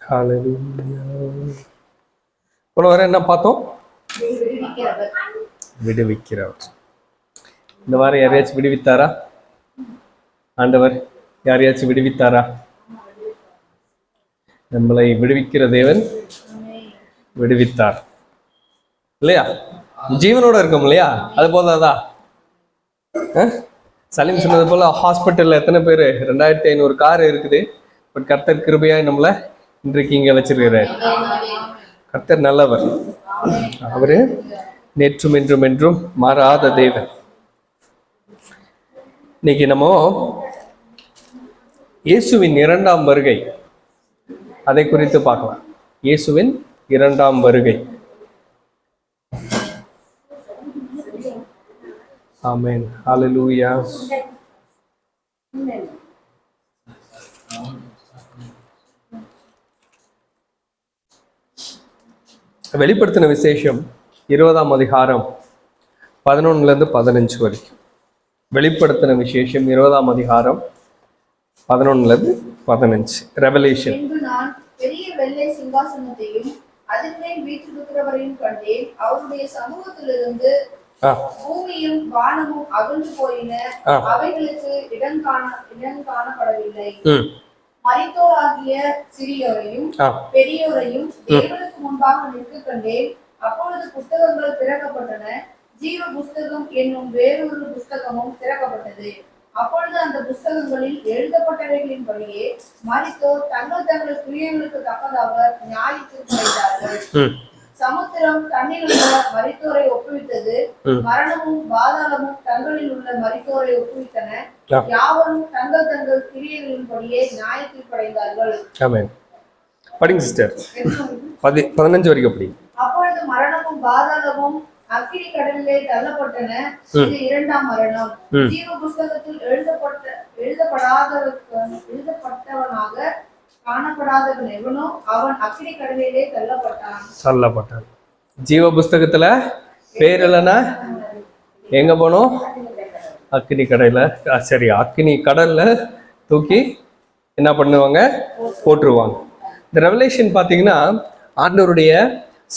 போன வாரம் என்ன பார்த்தோம்? விடுவிக்கிறவர். இந்த வாரம் யாரையாச்சும் விடுவித்தாரா? ஆண்டவர் யாரையாச்சும் விடுவித்தாரா? நம்மளை விடுவிக்கிற தேவன் விடுவித்தார் இல்லையா? ஜீவனோட இருக்கும் இல்லையா? அது போலதான் சலீம் சொன்னது போல ஹாஸ்பிட்டல்ல எத்தனை பேர் 2500 கார் இருக்குது. பட் கர்த்தர் கிருபையாய் நம்மளை இன்றைக்கு இங்க வச்சிருக்கிறார். கர்த்தர் நல்லவர். அவரு நேற்றும் என்றும் என்றும் மாறாத தேவன். இன்னைக்கு நம்ம இயேசுவின் 2ஆம் வருகை அதை குறித்து பார்க்கலாம். இயேசுவின் 2ஆம் வருகை. ஆமென். ஹல்லேலூயா. வெளிப்படுத்தின விசேஷம் 20ஆம் அதிகாரம் 11 to 15 வரைக்கும். வெளிப்படுத்தின விசேஷம் 20ஆம் அதிகாரம் 11 to 15. ரெவலேஷன். நான் பெரிய வெள்ளை சிங்காசனத்தையும் அதன் மேல் வீற்றிருக்கிறவரையும் கண்டேன். அவருடைய சமூகத்திலிருந்து பூமியும் வானமும் அகன்று போயின. அவைகளுக்கு இடம் காணப்படவில்லை. மரித்தோராகிய சிறியோரையும் பெரியோரையும் தேவனுக்கு முன்பாக நிற்க கண்டேன். அப்பொழுது புஸ்தகங்கள் திறக்கப்பட்டன. ஜீவ புஸ்தகம் என்னும் வேறொரு புஸ்தகமும் திறக்கப்பட்டது. அப்பொழுது அந்த புஸ்தகங்களில் எழுதப்பட்டவைகளின்படியே மரித்தோர் தங்கள் தங்கள் கிரியைகளுக்கு தக்கதாக நியாய தீர்ப்படைந்தார்கள். சமுத்திரம் தன்னில் உள்ள மரித்தோரை ஒப்புவித்தது. மரணமும் பாதாளமும் தங்களில் உள்ள மரித்தோரை ஒப்புவித்தன. யாவரும் தங்கள் தங்கள் கிரியைகளின்படியே நியாய தீர்ப்படைந்தார்கள். ஆமென். படிங்க சிஸ்டர். 15 வரைக்கும் படி. அப்பொழுது மரணமும் பாதாளமும் அக்கினி கடலிலே தள்ளப்பட்டன. இது 2ஆம் மரணம். ஜீவ புஸ்தகத்தில் எழுதப்பட்டவனாக காணப்படாதவன் எவனோ அவன் அக்கினி கடலிலே தள்ளப்பட்டான். ஜீவ புஸ்தகத்துல பேர் இல்லைன்னா எங்க போனோம்? அக்கினி கடையில. சரி, அக்கினி கடல்ல தூக்கி என்ன பண்ணுவாங்க? போட்டுருவாங்க. இந்த ரெவலேஷன் பாத்தீங்கன்னா ஆண்டவருடைய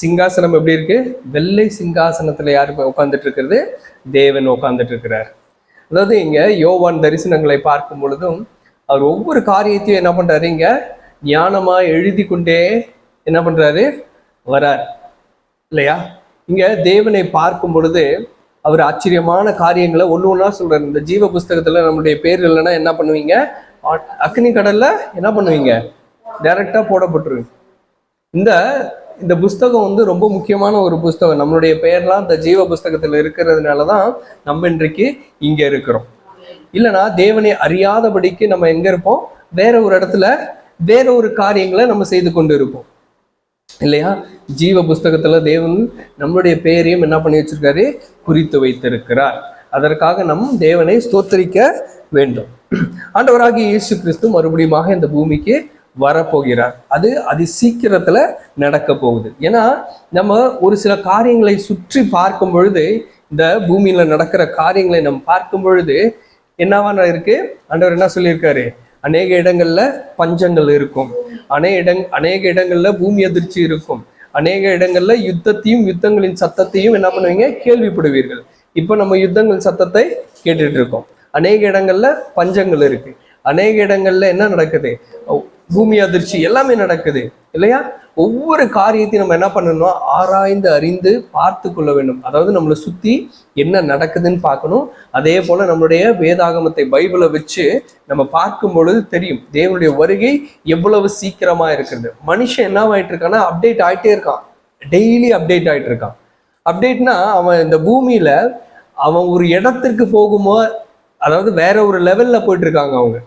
சிங்காசனம் எப்படி இருக்கு? வெள்ளை சிங்காசனத்துல யாரு உட்கார்ந்துட்டு இருக்கிறது? தேவன் உட்கார்ந்துட்டு இருக்கிறார். அதாவது இங்க யோவான் தரிசனங்களை பார்க்கும் பொழுதும் அவர் ஒவ்வொரு காரியத்தையும் என்ன பண்றாரு? இங்க ஞானமா எழுதி கொண்டே என்ன பண்றாரு? வரார் இல்லையா? இங்க தேவனை பார்க்கும் பொழுது அவர் ஆச்சரியமான காரியங்களை ஒண்ணு ஒண்ணா சொல்றாரு. இந்த ஜீவ புஸ்தகத்துல நம்மளுடைய பேர் இல்லைன்னா என்ன பண்ணுவீங்க? அக்னி கடல்ல என்ன பண்ணுவீங்க? டைரக்டா போடப்பட்டுருவீங்க. இந்த புஸ்தகம் ரொம்ப முக்கியமான ஒரு புஸ்தகம். நம்மளுடைய பெயர்லாம் இந்த ஜீவ புஸ்தகத்துல இருக்கிறதுனாலதான் நம்ம இன்றைக்கு இங்க இருக்கிறோம். இல்லைன்னா தேவனை அறியாதபடிக்கு நம்ம எங்க இருப்போம்? வேற ஒரு இடத்துல வேற ஒரு காரியங்களை நம்ம செய்து கொண்டு இருப்போம் இல்லையா? ஜீவ புஸ்தகத்துல தேவன் நம்மளுடைய பெயரையும் என்ன பண்ணி வச்சிருக்காரு? குறித்து வைத்திருக்கிறார். அதற்காக நம் தேவனை ஸ்தோத்தரிக்க வேண்டும். ஆண்டவராகிய இயேசு கிறிஸ்து மறுபடியும் இந்த பூமிக்கு வரப்போகிறார். அது சீக்கிரத்துல நடக்க போகுது. ஏன்னா நம்ம ஒரு சில காரியங்களை சுற்றி பார்க்கும் பொழுது, இந்த பூமியில நடக்கிற காரியங்களை நம்ம பார்க்கும் பொழுது என்னவா இருக்கு? ஆண்டவர் என்ன சொல்லியிருக்காரு? அநேக இடங்கள்ல பஞ்சங்கள் இருக்கும், அநேக இடங்கள்ல பூமி அதிர்ச்சி இருக்கும், அநேக இடங்கள்ல யுத்தங்களின் சத்தத்தையும் என்ன பண்ணுவீங்க? கேள்விப்படுவீர்கள். இப்ப நம்ம யுத்தங்கள் சத்தத்தை கேட்டுட்டு இருக்கோம். அநேக இடங்கள்ல பஞ்சங்கள் இருக்கு, அநேக இடங்கள்ல என்ன நடக்குது? பூமி அதிர்ச்சி எல்லாமே நடக்குது இல்லையா? ஒவ்வொரு காரியத்தையும் நம்ம என்ன பண்ணணும்? ஆராய்ந்து அறிந்து பார்த்து கொள்ள வேண்டும். அதாவது நம்மளை சுத்தி என்ன நடக்குதுன்னு பார்க்கணும். அதே போல நம்மளுடைய வேதாகமத்தை பைபிளை வச்சு நம்ம பார்க்கும் பொழுது தெரியும் தேவனுடைய வருகை எவ்வளவு சீக்கிரமா இருக்குது. மனுஷன் என்ன ஆயிட்டு இருக்கான்னா அப்டேட் ஆயிட்டே இருக்கான். டெய்லி அப்டேட் ஆயிட்டு இருக்கான். அப்டேட்னா அவன் இந்த பூமியில அவன் ஒரு இடத்திற்கு போகுமோ, அதாவது வேற ஒரு லெவல்ல போயிட்டு இருக்காங்க அவங்க.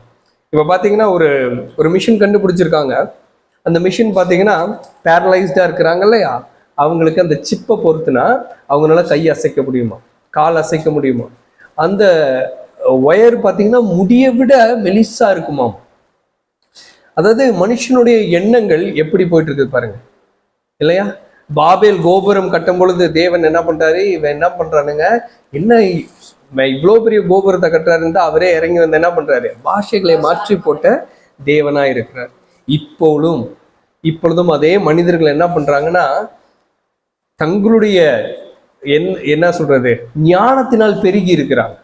இப்ப பாத்தீங்கன்னா ஒரு மிஷின் கண்டுபிடிச்சிருக்காங்க. அந்த மிஷின் பாத்தீங்கன்னா பேரலைஸ்டா இருக்கிறாங்க இல்லையா? அவங்களுக்கு அந்த சிப்பை பொறுத்துனா அவங்களால கை அசைக்க முடியுமா, கால் அசைக்க முடியுமா? அந்த ஒயர் பாத்தீங்கன்னா முடியை விட மெலிசா இருக்குமா. அதாவது மனுஷனுடைய எண்ணங்கள் எப்படி போயிட்டு இருக்குது பாருங்க இல்லையா? பாபேல் கோபுரம் கட்டும் பொழுது தேவன் என்ன பண்றாரு? இவன் என்ன பண்றானுங்க? என்ன இவ்வளவு பெரிய கோபுரத்தை கட்டுறாரு? அவரே இறங்கி வந்து என்ன பண்றாரு? பாஷைகளை மாற்றி போட்ட தேவனா இருக்கிறார். இப்போலும் இப்பொழுதும் அதே மனிதர்கள் என்ன பண்றாங்கன்னா தங்களுடைய என்ன சொல்றது ஞானத்தினால் பெருகி இருக்கிறாங்க.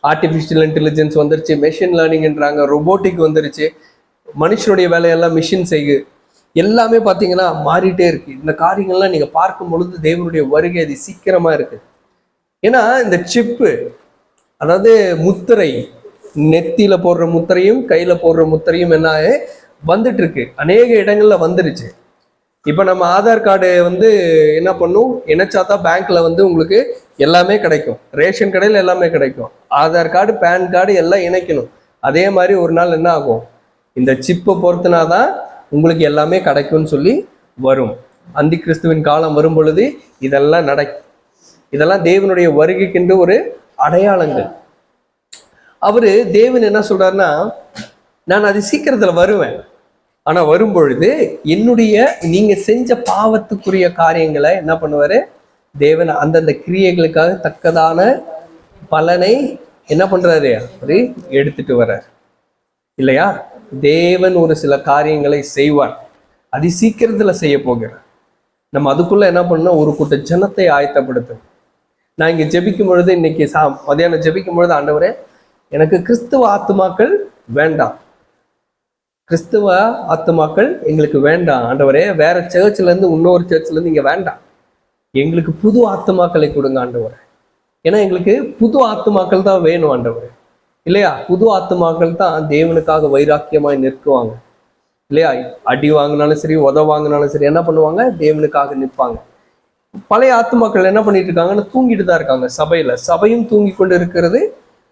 ஆர்டிஃபிஷியல் இன்டெலிஜென்ஸ் வந்துருச்சு, மெஷின் லேர்னிங்ன்றாங்க, ரொபோட்டிக் வந்துருச்சு, மனுஷனுடைய வேலையெல்லாம் மிஷின் செய்யுது. எல்லாமே பார்த்தீங்கன்னா மாறிட்டே இருக்கு. இந்த காரியங்கள்லாம் நீங்க பார்க்கும் பொழுது தேவனுடைய வருகை அது சீக்கிரமா இருக்கு. ஏன்னா இந்த சிப்பு, அதாவது முத்திரை, நெத்தியில போடுற முத்திரையும் கையில போடுற முத்திரையும் என்ன வந்துட்டு இருக்கு, அநேக இடங்கள்ல வந்துருச்சு. இப்ப நம்ம ஆதார் கார்டு என்ன பண்ணும், இணைச்சாதான் பேங்க்ல உங்களுக்கு எல்லாமே கிடைக்கும், ரேஷன் கடையில் எல்லாமே கிடைக்கும். ஆதார் கார்டு, பேன் கார்டு எல்லாம் இணைக்கணும். அதே மாதிரி ஒரு நாள் என்ன ஆகும், இந்த சிப்பை பொறுத்துனாதான் உங்களுக்கு எல்லாமே கிடைக்கும்னு சொல்லி வரும். அந்தி கிறிஸ்துவின் காலம் வரும் பொழுது இதெல்லாம் நடக்கும். இதெல்லாம் தேவனுடைய வருகைக்கென்று ஒரு அடையாளங்கள். அவரு தேவன் என்ன சொல்றாருன்னா, நான் அது சீக்கிரத்துல வருவேன், ஆனா வரும் பொழுது என்னுடைய நீங்க செஞ்ச பாவத்துக்குரிய காரியங்களை என்ன பண்ணுவாரு தேவன், அந்தந்த கிரியைகளுக்காக தக்கதான பலனை என்ன பண்றாரு அவரு எடுத்துட்டு வர்றார் இல்லையா. தேவன் ஒரு சில காரியங்களை செய்வார், அது சீக்கிரத்துல செய்ய போகிறார். நம்ம அதுக்குள்ள என்ன பண்ணணும், ஒரு கூட்ட ஜனத்தை ஆயத்தப்படுத்தணும். நான் இங்க ஜெபிக்கும் பொழுது, இன்னைக்கு மதியானம் ஜெபிக்கும் பொழுது, ஆண்டவரே எனக்கு கிறிஸ்துவ ஆத்துமாக்கள் வேண்டாம், கிறிஸ்துவ ஆத்துமாக்கள் எங்களுக்கு வேண்டாம் ஆண்டவரே, வேற சர்ச்ல இருந்து இன்னொரு சர்ச்ல இருந்து இங்க வேண்டாம், எங்களுக்கு புது ஆத்துமாக்களை கொடுங்க ஆண்டவரே. ஏன்னா எங்களுக்கு புது ஆத்துமாக்கள் தான் வேணும் ஆண்டவரே, இல்லையா. புது ஆத்துமாக்கள் தான் தேவனுக்காக வைராக்கியமாய் நிற்குவாங்க இல்லையா. அடி வாங்கினாலும் சரி, உத வாங்கினாலும் சரி, என்ன பண்ணுவாங்க, தேவனுக்காக நிற்பாங்க. பழைய ஆத்துமாக்கள் என்ன பண்ணிட்டு இருக்காங்கன்னு தூங்கிட்டு தான் இருக்காங்க. சபையும் தூங்கி கொண்டு இருக்கிறது,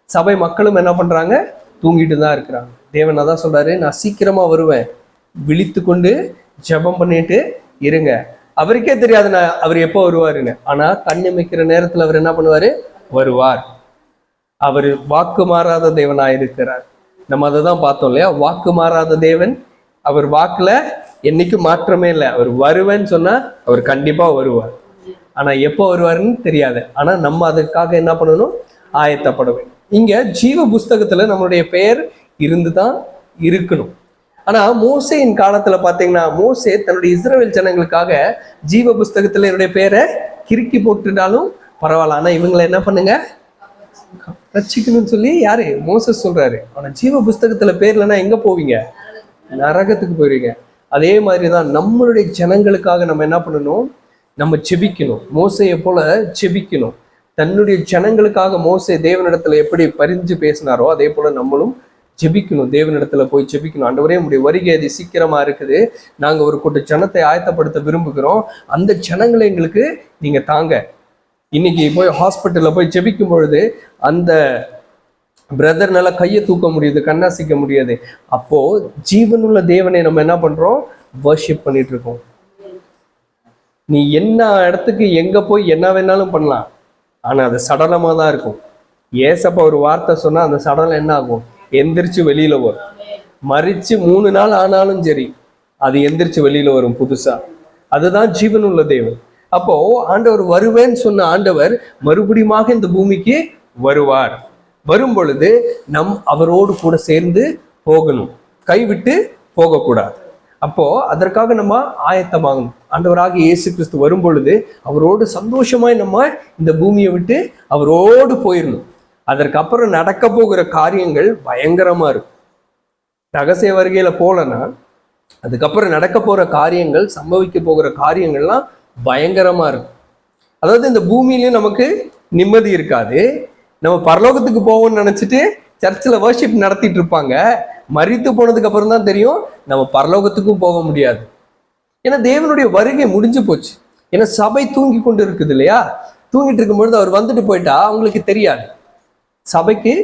சபை மக்களும் என்ன பண்றாங்க, தூங்கிட்டு தான் இருக்கிறாங்க. தேவன் அதான் சொல்றாரு, நான் சீக்கிரமா வருவேன், விழித்து கொண்டு ஜெபம் பண்ணிட்டு இருங்க. அவருக்கே தெரியாது அவர் எப்போ வருவாருன்னு, ஆனா கண்ணிமைக்கிற நேரத்துல அவர் என்ன பண்ணுவாரு, வருவார். அவர் வாக்கு மாறாத தேவனாயிருக்கிறார். நம்ம அதை தான் பார்த்தோம் இல்லையா. வாக்கு மாறாத தேவன், அவர் வாக்குல என்னைக்கும் மாற்றமே இல்லை. அவர் வருவேன்னு சொன்னா அவர் கண்டிப்பா வருவார், ஆனா எப்போ வருவாருன்னு தெரியாது. ஆனா நம்ம அதுக்காக என்ன பண்ணணும், ஆயத்தப்பட வேண்டும். இங்க ஜீவ புஸ்தகத்துல நம்மளுடைய பெயர் இருந்துதான் இருக்கணும். ஆனா மோசேயின் காலத்துல பாத்தீங்கன்னா, மோசே தன்னுடைய இஸ்ரவேல் ஜனங்களுக்காக ஜீவ புஸ்தகத்துல என்னுடைய பேரை கிறுக்கி போட்டுட்டாலும் பரவாயில்ல, ஆனா இவங்களை என்ன பண்ணுங்க, ரட்சிக்கணும்னு சொல்லி யாரு, மோசஸ் சொல்றாரு. ஆனா ஜீவ புஸ்தகத்துல பேர் இல்லைன்னா எங்க போவீங்க, நரகத்துக்கு போயிருவீங்க. அதே மாதிரிதான் நம்மளுடைய ஜனங்களுக்காக நம்ம என்ன பண்ணணும், நம்ம செபிக்கணும். மோசையை போல செபிக்கணும். தன்னுடைய ஜனங்களுக்காக மோசே தேவனிடத்துல எப்படி பரிஞ்சு பேசினாரோ அதே போல நம்மளும் ஜெபிக்கணும். தேவனிடத்துல போய் ஜெபிக்கணும். ஆண்டவரே உங்களுடைய வருகை அது சீக்கிரமா இருக்குது, நாங்க ஒரு கூட்ட ஜனத்தை ஆயத்தப்படுத்த விரும்புகிறோம், அந்த ஜனங்களை எங்களுக்கு நீங்க தாங்க. இன்னைக்கு போய் ஹாஸ்பிட்டல்ல போய் ஜெபிக்கும் பொழுது அந்த பிரதர்னால கையை தூக்க முடியுது, கண்ணாசிக்க முடியாது. அப்போ ஜீவனுள்ள தேவனை நம்ம என்ன பண்றோம், வர்ஷிப் பண்ணிட்டு இருக்கோம். நீ என்ன இடத்துக்கு எங்க போய் என்ன வேணாலும் பண்ணலாம், ஆனா அது சடலமா தான் இருக்கும். ஏசப்பா ஒரு வார்த்தை சொன்னா அந்த சடலம் என்ன ஆகும், எந்திரிச்சு வெளியில வரும். மறிச்சு 3 நாள் ஆனாலும் சரி, அது எந்திரிச்சு வெளியில வரும் புதுசா. அதுதான் ஜீவனுள்ள தேவன். அப்போ ஆண்டவர் வருவேன்னு சொன்ன ஆண்டவர் மறுபடியும் இந்த பூமிக்கு வருவார். வரும் பொழுது அவரோடு கூட சேர்ந்து போகணும், கைவிட்டு போகக்கூடாது. அப்போ அதற்காக நம்ம ஆயத்தமாகணும். ஆண்டவராக இயேசு கிறிஸ்து வரும் பொழுது அவரோடு சந்தோஷமாய் நம்ம இந்த பூமியை விட்டு அவரோடு போயிடணும். அதற்கப்புறம் நடக்க போகிற காரியங்கள் பயங்கரமா இருக்கும். ரகசிய வருகையில போலன்னா அதுக்கப்புறம் நடக்க போற காரியங்கள், சம்பவிக்க போகிற காரியங்கள்லாம் பயங்கரமா இருக்கும். அதாவது இந்த பூமியிலயும் நமக்கு நிம்மதி இருக்காது. நம்ம பரலோகத்துக்கு போவோம்னு நினைச்சிட்டு சர்ச்சில் வர்ஷிப் நடத்திட்டு இருப்பாங்க. மரித்து போனதுக்கு அப்புறம் தான் தெரியும் நம்ம பரலோகத்துக்கும் போக முடியாது. ஏன்னா தேவனுடைய வருகை முடிஞ்சு போச்சு. ஏன்னா சபை தூங்கி கொண்டு இருக்குது இல்லையா. தூங்கிட்டு இருக்கும்பொழுது அவர் வந்துட்டு போயிட்டா அவங்களுக்கு தெரியாது, சபைக்கு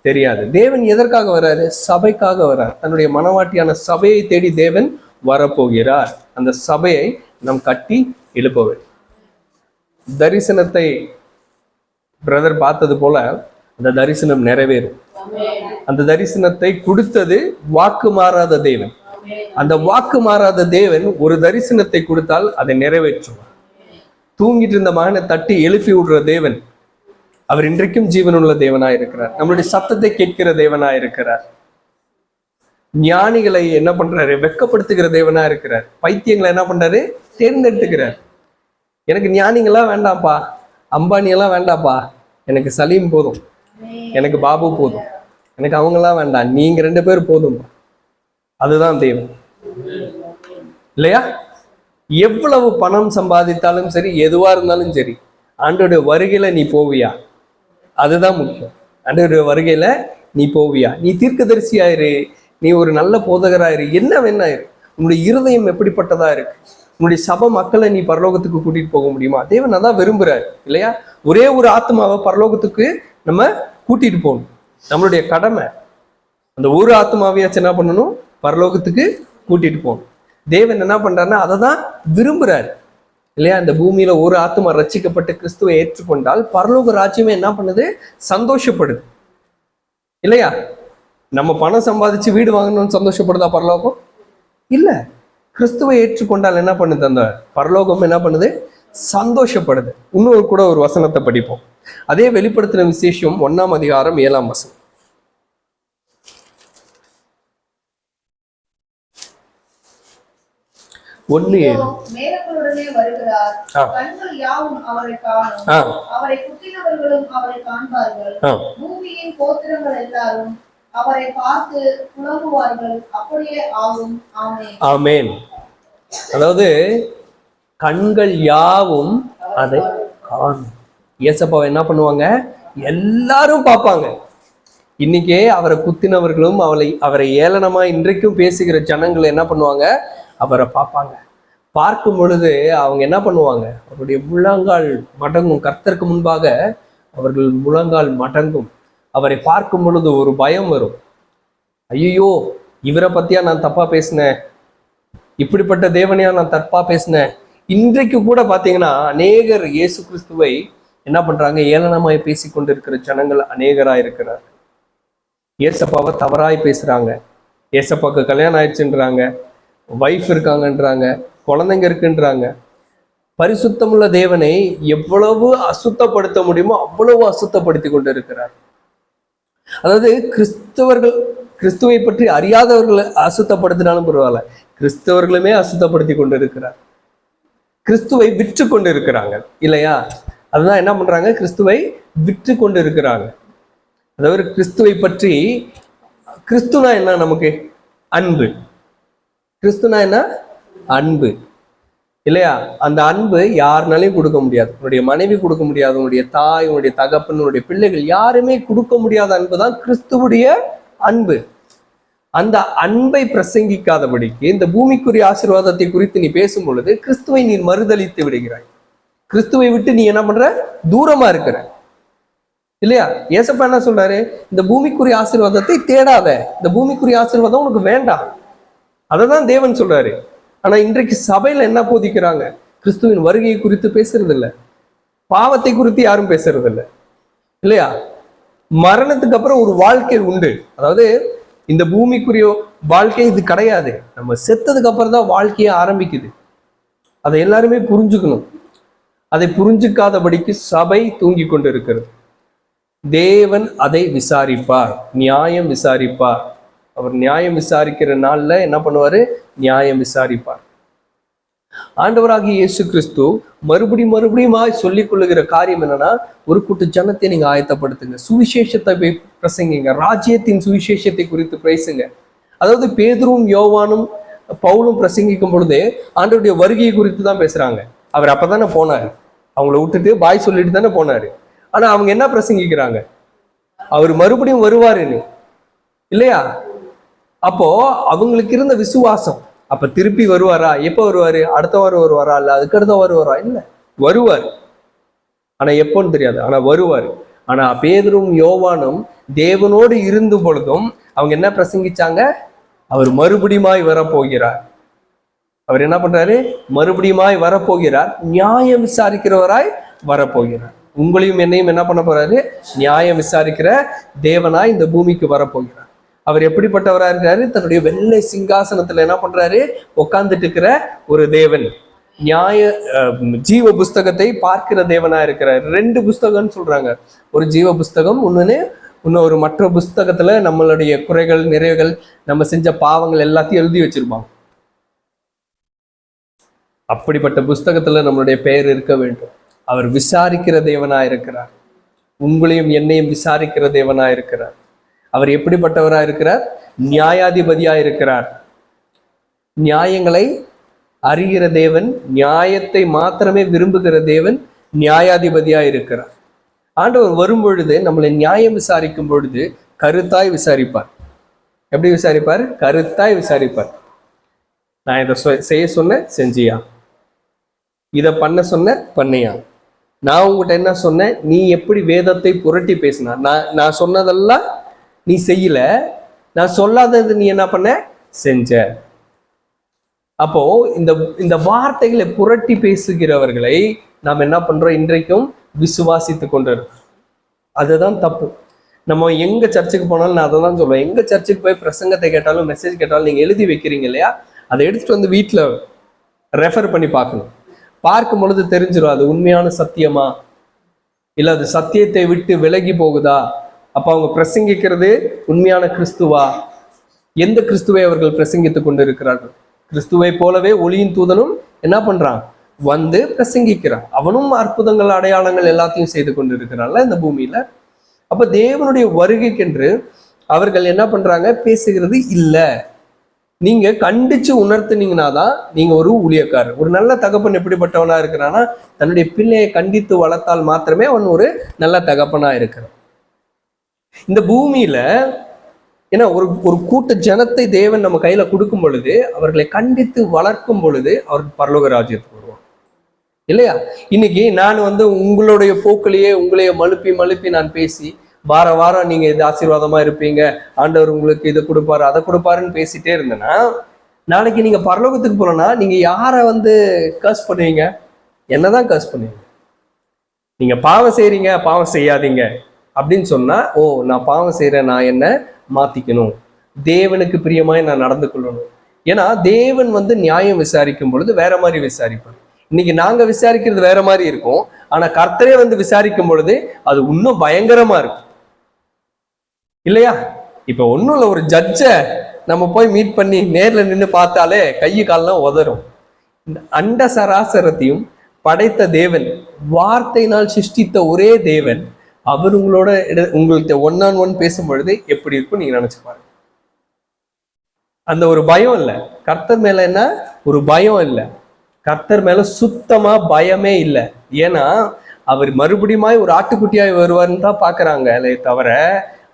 தெரியாது. தேவன் எதற்காக வர்றாரு, சபைக்காக வர்றார். தன்னுடைய மனவாட்டியான சபையை தேடி தேவன் வரப்போகிறார். அந்த சபையை நாம் கட்டி எழுப்ப வேண்டும். தரிசனத்தை பிரதர் பார்த்தது போல அந்த தரிசனம் நிறைவேறும். அந்த தரிசனத்தை கொடுத்தது வாக்கு மாறாத தேவன். அந்த வாக்கு மாறாத தேவன் ஒரு தரிசனத்தை கொடுத்தால் அதை நிறைவேற்றுவார். தூங்கிட்டு இருந்த மகனை தட்டி எழுப்பி விடுற தேவன் அவர் இன்றைக்கும் ஜீவனுள்ள தேவனாய் இருக்கிறார். நம்மளுடைய சத்தத்தை கேட்கிற தேவனாய் இருக்கிறார். ஞானிகளை என்ன பண்றாரு? வெட்கப்படுத்துகிற தேவனா இருக்கிறார். பைத்தியங்களை என்ன பண்றாரு? தேர்ந்தெடுத்துக்கிறார். எனக்கு ஞானிங்கெல்லாம் வேண்டாம்ப்பா, அம்பானியெல்லாம் வேண்டாம்ப்பா, எனக்கு சலீம் போதும், எனக்கு பாபு போதும், எனக்கு அவங்கெல்லாம் வேண்டாம், நீங்க 2 பேர் போதும். அதுதான் தேவன், இல்லையா? எவ்வளவு பணம் சம்பாதித்தாலும் சரி, எதுவா இருந்தாலும் சரி, ஆண்டோடைய வருகையில நீ போவியா? அதுதான் முக்கியம். ஆண்டோடைய வருகையில நீ போவியா? நீ தீர்க்கதரிசியாயிரு, நீ ஒரு நல்ல போதகராயிரு, என்ன வேணாயிரு, உன்னுடைய இருதயம் எப்படிப்பட்டதா இருக்கு, உன்னுடைய சபை மக்களை நீ பரலோகத்துக்கு கூட்டிட்டு போக முடியுமா? தேவன் அதான் விரும்புறாரு, இல்லையா? ஒரே ஒரு ஆத்மாவை பரலோகத்துக்கு நம்ம கூட்டிட்டு போகணும், நம்மளுடைய கடமை. அந்த ஒரு ஆத்மாவையாச்சும் என்ன பண்ணணும்? பரலோகத்துக்கு கூட்டிட்டு போகணும். தேவன் என்ன பண்றாருன்னா அதை தான் விரும்புறாரு, இல்லையா? இந்த பூமியில ஒரு ஆத்மா ரட்சிக்கப்பட்டு கிறிஸ்துவை ஏற்றுக்கொண்டால் பரலோக ராஜ்யமே என்ன பண்ணுது? சந்தோஷப்படுது, இல்லையா? நம்ம பணம் சம்பாதிச்சு வீடு வாங்கணும்னு சந்தோஷப்படுதா பரலோகம்? இல்ல. கிறிஸ்துவை ஏற்றுக்கொண்டால் என்ன பண்ணுது? அந்த பரலோகம் என்ன பண்ணுது? சந்தோஷப்படுது. இன்னொரு கூட ஒரு வசனத்தை படிப்போம். அதே வெளிப்படுத்தின விசேஷம் 1ஆம் அதிகாரம் 7ஆம் வசனம். 1:7. மேகங்களுடனே வருகிறார், கண்கள் யாவும் அவரை காணும், அவரை குத்தினவர்களும் அவரை காண்பார்கள், பூமியின் கோத்திரங்கள் எல்லாரும் அவரை பார்த்து புலம்புவார்கள், அப்படியே ஆகும். ஆமென். ஆமென். அதாவது கண்கள் யாவும் அதை காணும். இயேசப்பாவை என்ன பண்ணுவாங்க? எல்லாரும் பார்ப்பாங்க. இன்னைக்கே அவரை குத்தினவர்களும் அவரை ஏளனமா இன்றைக்கும் பேசுகிற ஜனங்களை என்ன பண்ணுவாங்க? அவரை பார்ப்பாங்க. பார்க்கும் பொழுது அவங்க என்ன பண்ணுவாங்க? அவருடைய முழங்கால் மடங்கும். கர்த்தருக்கு முன்பாக அவர்கள் முழங்கால் மடங்கும். அவரை பார்க்கும் பொழுது ஒரு பயம் வரும். ஐயோ, இவரை பத்தியா நான் தப்பா பேசினேன், இப்படிப்பட்ட தேவனையா நான் தப்பா பேசினேன். இன்றைக்கு கூட பாத்தீங்கன்னா அநேகர் இயேசு கிறிஸ்துவை என்ன பண்றாங்க? ஏளனமாய் பேசி கொண்டிருக்கிற ஜனங்கள் அநேகராய் இருக்கிறார். ஏசப்பாவை தவறாய் பேசுறாங்க. ஏசப்பாக்கு கல்யாணம் ஆயிடுச்சுன்றாங்க, வைஃப் இருக்காங்கன்றாங்க, குழந்தைங்க இருக்குன்றாங்க. பரிசுத்தமுள்ள தேவனை எவ்வளவு அசுத்தப்படுத்த முடியுமோ அவ்வளவு அசுத்தப்படுத்தி கொண்டு இருக்கிறார். அதாவது கிறிஸ்துவை பற்றி அறியாதவர்களை அசுத்தப்படுத்தினாலும் பரவாயில்ல, கிறிஸ்தவர்களுமே அசுத்தப்படுத்தி கொண்டு இருக்கிறார். கிறிஸ்துவை விற்று கொண்டு இருக்கிறாங்க, இல்லையா? அதுதான் என்ன பண்றாங்க? கிறிஸ்துவை விற்று கொண்டு இருக்கிறாங்க. அதாவது கிறிஸ்துவை பற்றி, கிறிஸ்துனா என்ன? நமக்கு அன்பு. கிறிஸ்துனா என்ன? அன்பு, இல்லையா? அந்த அன்பு யாருனாலையும் கொடுக்க முடியாது. உன்னுடைய மனைவி கொடுக்க முடியாது, உன்னுடைய தாய், உன்னுடைய தகப்பன், உன்னுடைய பிள்ளைகள் யாருமே கொடுக்க முடியாத அன்பு தான் கிறிஸ்துவுடைய அன்பு. அந்த அன்பை பிரசங்கிக்காதபடிக்கு இந்த பூமிக்குரிய ஆசீர்வாதத்தை குறித்து நீ பேசும் பொழுது கிறிஸ்துவை நீ மறுதலித்து விடுகிறாய். கிறிஸ்துவை விட்டு நீ என்ன பண்ற? தூரமா இருக்கிற, இல்லையா? ஏசப்பா என்ன சொல்றாரு? இந்த பூமிக்குரிய ஆசீர்வாதத்தை தேடாத, இந்த பூமிக்குரிய ஆசீர்வாதம் உனக்கு வேண்டாம். அததான் தேவன் சொல்றாரு. ஆனா இன்றைக்கு சபையில என்ன போதிக்கிறாங்க? கிறிஸ்துவின் வருகையை குறித்து பேசுறது இல்லை, பாவத்தை குறித்து யாரும் பேசுறது இல்லை, இல்லையா? மரணத்துக்கு அப்புறம் ஒரு வாழ்க்கை உண்டு. அதாவது இந்த பூமிக்குரிய வாழ்க்கை இது கிடையாது. நம்ம செத்ததுக்கு அப்புறம் தான் வாழ்க்கையை ஆரம்பிக்குது. அதை எல்லாருமே புரிஞ்சுக்கணும். அதை புரிஞ்சுக்காதபடிக்கு சபை தூங்கி கொண்டு இருக்கிறது. தேவன் அதை விசாரிப்பார், நியாயம் விசாரிப்பார். அவர் நியாயம் விசாரிக்கிற நாள்ல என்ன பண்ணுவாரு? நியாயம் விசாரிப்பார். ஆண்டவராகிய இயேசு கிறிஸ்து மறுபடியுமாய் சொல்லிக் கொள்ளுகிற காரியம் என்னன்னா, ஒரு கூட்டு ஜனத்தை நீங்க ஆயத்தப்படுத்துங்க, சுவிசேஷத்தை பிரசங்கிங்க, ராஜ்யத்தின் சுவிசேஷத்தை குறித்து பேசுங்க. அதாவது பேதுரும் யோவானும் பவுலும் பிரசங்கிக்கும் பொழுது ஆண்டவருடைய வருகையை குறித்து தான் பேசுறாங்க. அவர் அப்பதானே போனாரு, அவங்கள விட்டுட்டு பாய் சொல்லிட்டு தானே போனாரு. ஆனா அவங்க என்ன பிரசங்கிக்கிறாங்க? அவர் மறுபடியும் வருவாருன்னு, இல்லையா? அப்போ அவங்களுக்கு இருந்த விசுவாசம், அப்ப திருப்பி வருவாரா? எப்ப வருவாரு? அடுத்த வாரம் வருவாரா? இல்ல அதுக்கு அடுத்த வாரம் வருவாரா? இல்ல, வருவார். ஆனா எப்போன்னு தெரியாது, ஆனா வருவார். ஆனா பேதுரும் யோவானும் தேவனோடு இருந்த பொழுதும் அவங்க என்ன பிரசங்கிச்சாங்க? அவர் மறுபடியுமாய் வரப்போகிறார். அவர் என்ன பண்றாரு? மறுபடியுமாய் வரப்போகிறார், நியாயம் விசாரிக்கிறவராய் வரப்போகிறார். உங்களையும் என்னையும் என்ன பண்ண போறாரு? நியாயம் விசாரிக்கிற தேவனாய் இந்த பூமிக்கு வரப்போகிறார். அவர் எப்படிப்பட்டவரா இருக்கிறாரு? தன்னுடைய வெள்ளை சிங்காசனத்துல என்ன பண்றாரு? உட்கார்ந்துட்டு இருக்கிற ஒரு தேவன். ஜீவ புஸ்தகத்தை பார்க்கிற தேவனா இருக்கிறார். 2 புஸ்தகம்னு சொல்றாங்க. ஒரு ஜீவ புஸ்தகம், இன்னொன்னு இன்னொரு மற்ற புஸ்தகத்துல நம்மளுடைய குறைகள் நிறைவுகள் நம்ம செஞ்ச பாவங்கள் எல்லாத்தையும் எழுதி வச்சிருப்பாங்க. அப்படிப்பட்ட புஸ்தகத்துல நம்மளுடைய பெயர் இருக்க வேண்டும். அவர் விசாரிக்கிற தேவனா இருக்கிறார். உங்களையும் என்னையும் விசாரிக்கிற தேவனா இருக்கிறார். அவர் எப்படிப்பட்டவரா இருக்கிறார்? நியாயாதிபதியா இருக்கிறார். நியாயங்களை அறிகிற தேவன், நியாயத்தை மாத்திரமே விரும்புகிற தேவன் நியாயாதிபதியா இருக்கிறார். ஆண்டவர் வரும் பொழுது நம்மளை நியாயம் விசாரிக்கும் பொழுது கருத்தாய் விசாரிப்பார். எப்படி விசாரிப்பார்? கருத்தாய் விசாரிப்பார். நான் இதை செய்ய சொன்ன செஞ்சியா, இதை பண்ண சொன்ன பண்ணியா, நான் உங்ககிட்ட என்ன சொன்னேன், நீ எப்படி வேதத்தை புரட்டி பேசினா, நான் சொன்னதெல்லாம் நீ செய்யல, நான் சொல்லாதது நீ என்ன பண்ண செஞ்ச. அப்போ இந்த வார்த்தைகளை புரட்டி பேசுகிறவர்களை நாம் என்ன பண்றோம்? இன்றைக்கும் விசுவாசித்து கொண்டு இருக்கோம். அதுதான் தப்பு. நம்ம எங்க சர்ச்சுக்கு போனாலும் நான் அதை தான் சொல்லுவேன். எங்க சர்ச்சுக்கு போய் பிரசங்கத்தை கேட்டாலும் மெசேஜ் கேட்டாலும் நீங்க எழுதி வைக்கிறீங்க இல்லையா, அதை எடுத்துட்டு வந்து வீட்டுல ரெஃபர் பண்ணி பார்க்கணும். பார்க்கும் பொழுது தெரிஞ்சிடும் அது உண்மையான சத்தியமா இல்ல அது சத்தியத்தை விட்டு விலகி போகுதா. அப்ப அவங்க பிரசங்கிக்கிறது உண்மையான கிறிஸ்துவா, எந்த கிறிஸ்துவை அவர்கள் பிரசங்கித்துக் கொண்டு இருக்கிறார்கள்? கிறிஸ்துவை போலவே ஒளியின் தூதனும் என்ன பண்றான்? வந்து பிரசங்கிக்கிறான். அவனும் அற்புதங்கள் அடையாளங்கள் எல்லாத்தையும் செய்து கொண்டு இருக்கிறான்ல இந்த பூமியில. அப்ப தேவனுடைய வருகைக்கென்று அவர்கள் என்ன பண்றாங்க? பேசுகிறது இல்ல. நீங்க கண்டிச்சு உணர்த்துனீங்கன்னா தான் நீங்க ஒரு ஊழியக்காரர். ஒரு நல்ல தகப்பன் எப்படிப்பட்டவனா இருக்கிறான்னா, தன்னுடைய பிள்ளையை கண்டித்து வளர்த்தால் மாத்திரமே அவன் ஒரு நல்ல தகப்பனா இருக்கிறான். இந்த பூமியில ஏன்னா ஒரு கூட்ட ஜனத்தை தேவன் நம்ம கையில கொடுக்கும் பொழுது, அவர்களை கண்டித்து வளர்க்கும் பொழுது அவருக்கு பரலோக ராஜ்யத்துக்கு வருவான் இல்லையா? இன்னைக்கு நான் உங்களுடைய போக்கிலேயே உங்களைய மழுப்பி நான் பேசி வாரம் நீங்க இது ஆசீர்வாதமா இருப்பீங்க, ஆண்டவர் உங்களுக்கு இதை கொடுப்பாரு அதை கொடுப்பாருன்னு பேசிட்டே இருந்தேன்னா, நாளைக்கு நீங்க பரலோகத்துக்கு போனா நீங்க யாரை கர்ஸ் பண்ணுவீங்க? என்னதான் கர்ஸ் பண்ணுவீங்க. நீங்க பாவம் செய்றீங்க, பாவம் செய்யாதீங்க அப்படின்னு சொன்னா, ஓ நான் பாவம் செய்யறேன், நான் என்ன மாத்திக்கணும், தேவனுக்கு பிரியமாய் நான் நடந்து கொள்ளணும். ஏன்னா தேவன் நியாயம் விசாரிக்கும் பொழுது வேற மாதிரி விசாரிப்பார். இன்னைக்கு நாங்க விசாரிக்கிறது வேற மாதிரி இருக்கும், ஆனா கர்த்தரே விசாரிக்கும் பொழுது அது இன்னும் பயங்கரமா இருக்கும் இல்லையா? இப்ப ஒன்றும் இல்லை, ஒரு ஜட்ஜை நம்ம போய் மீட் பண்ணி நேர்ல நின்று பார்த்தாலே கையை கால்லாம் உதறும். இந்த அண்ட சராசரத்தையும் படைத்த தேவன், வார்த்தையினால் சிருஷ்டித்த ஒரே தேவன், அவர் உங்கள்கிட்ட ஒன் ஆன் ஒன் பேசும் பொழுது எப்படி இருக்கும் நீங்க நினைச்சு பாருங்க. அந்த ஒரு பயம் இல்லை கர்த்தர் மேல. என்ன ஒரு பயம் இல்லை கர்த்தர் மேல, சுத்தமா பயமே இல்லை. ஏன்னா அவர் மறுபடியும் ஒரு ஆட்டுக்குட்டியாய் வருவார்னு தான் பாக்குறாங்க தவிர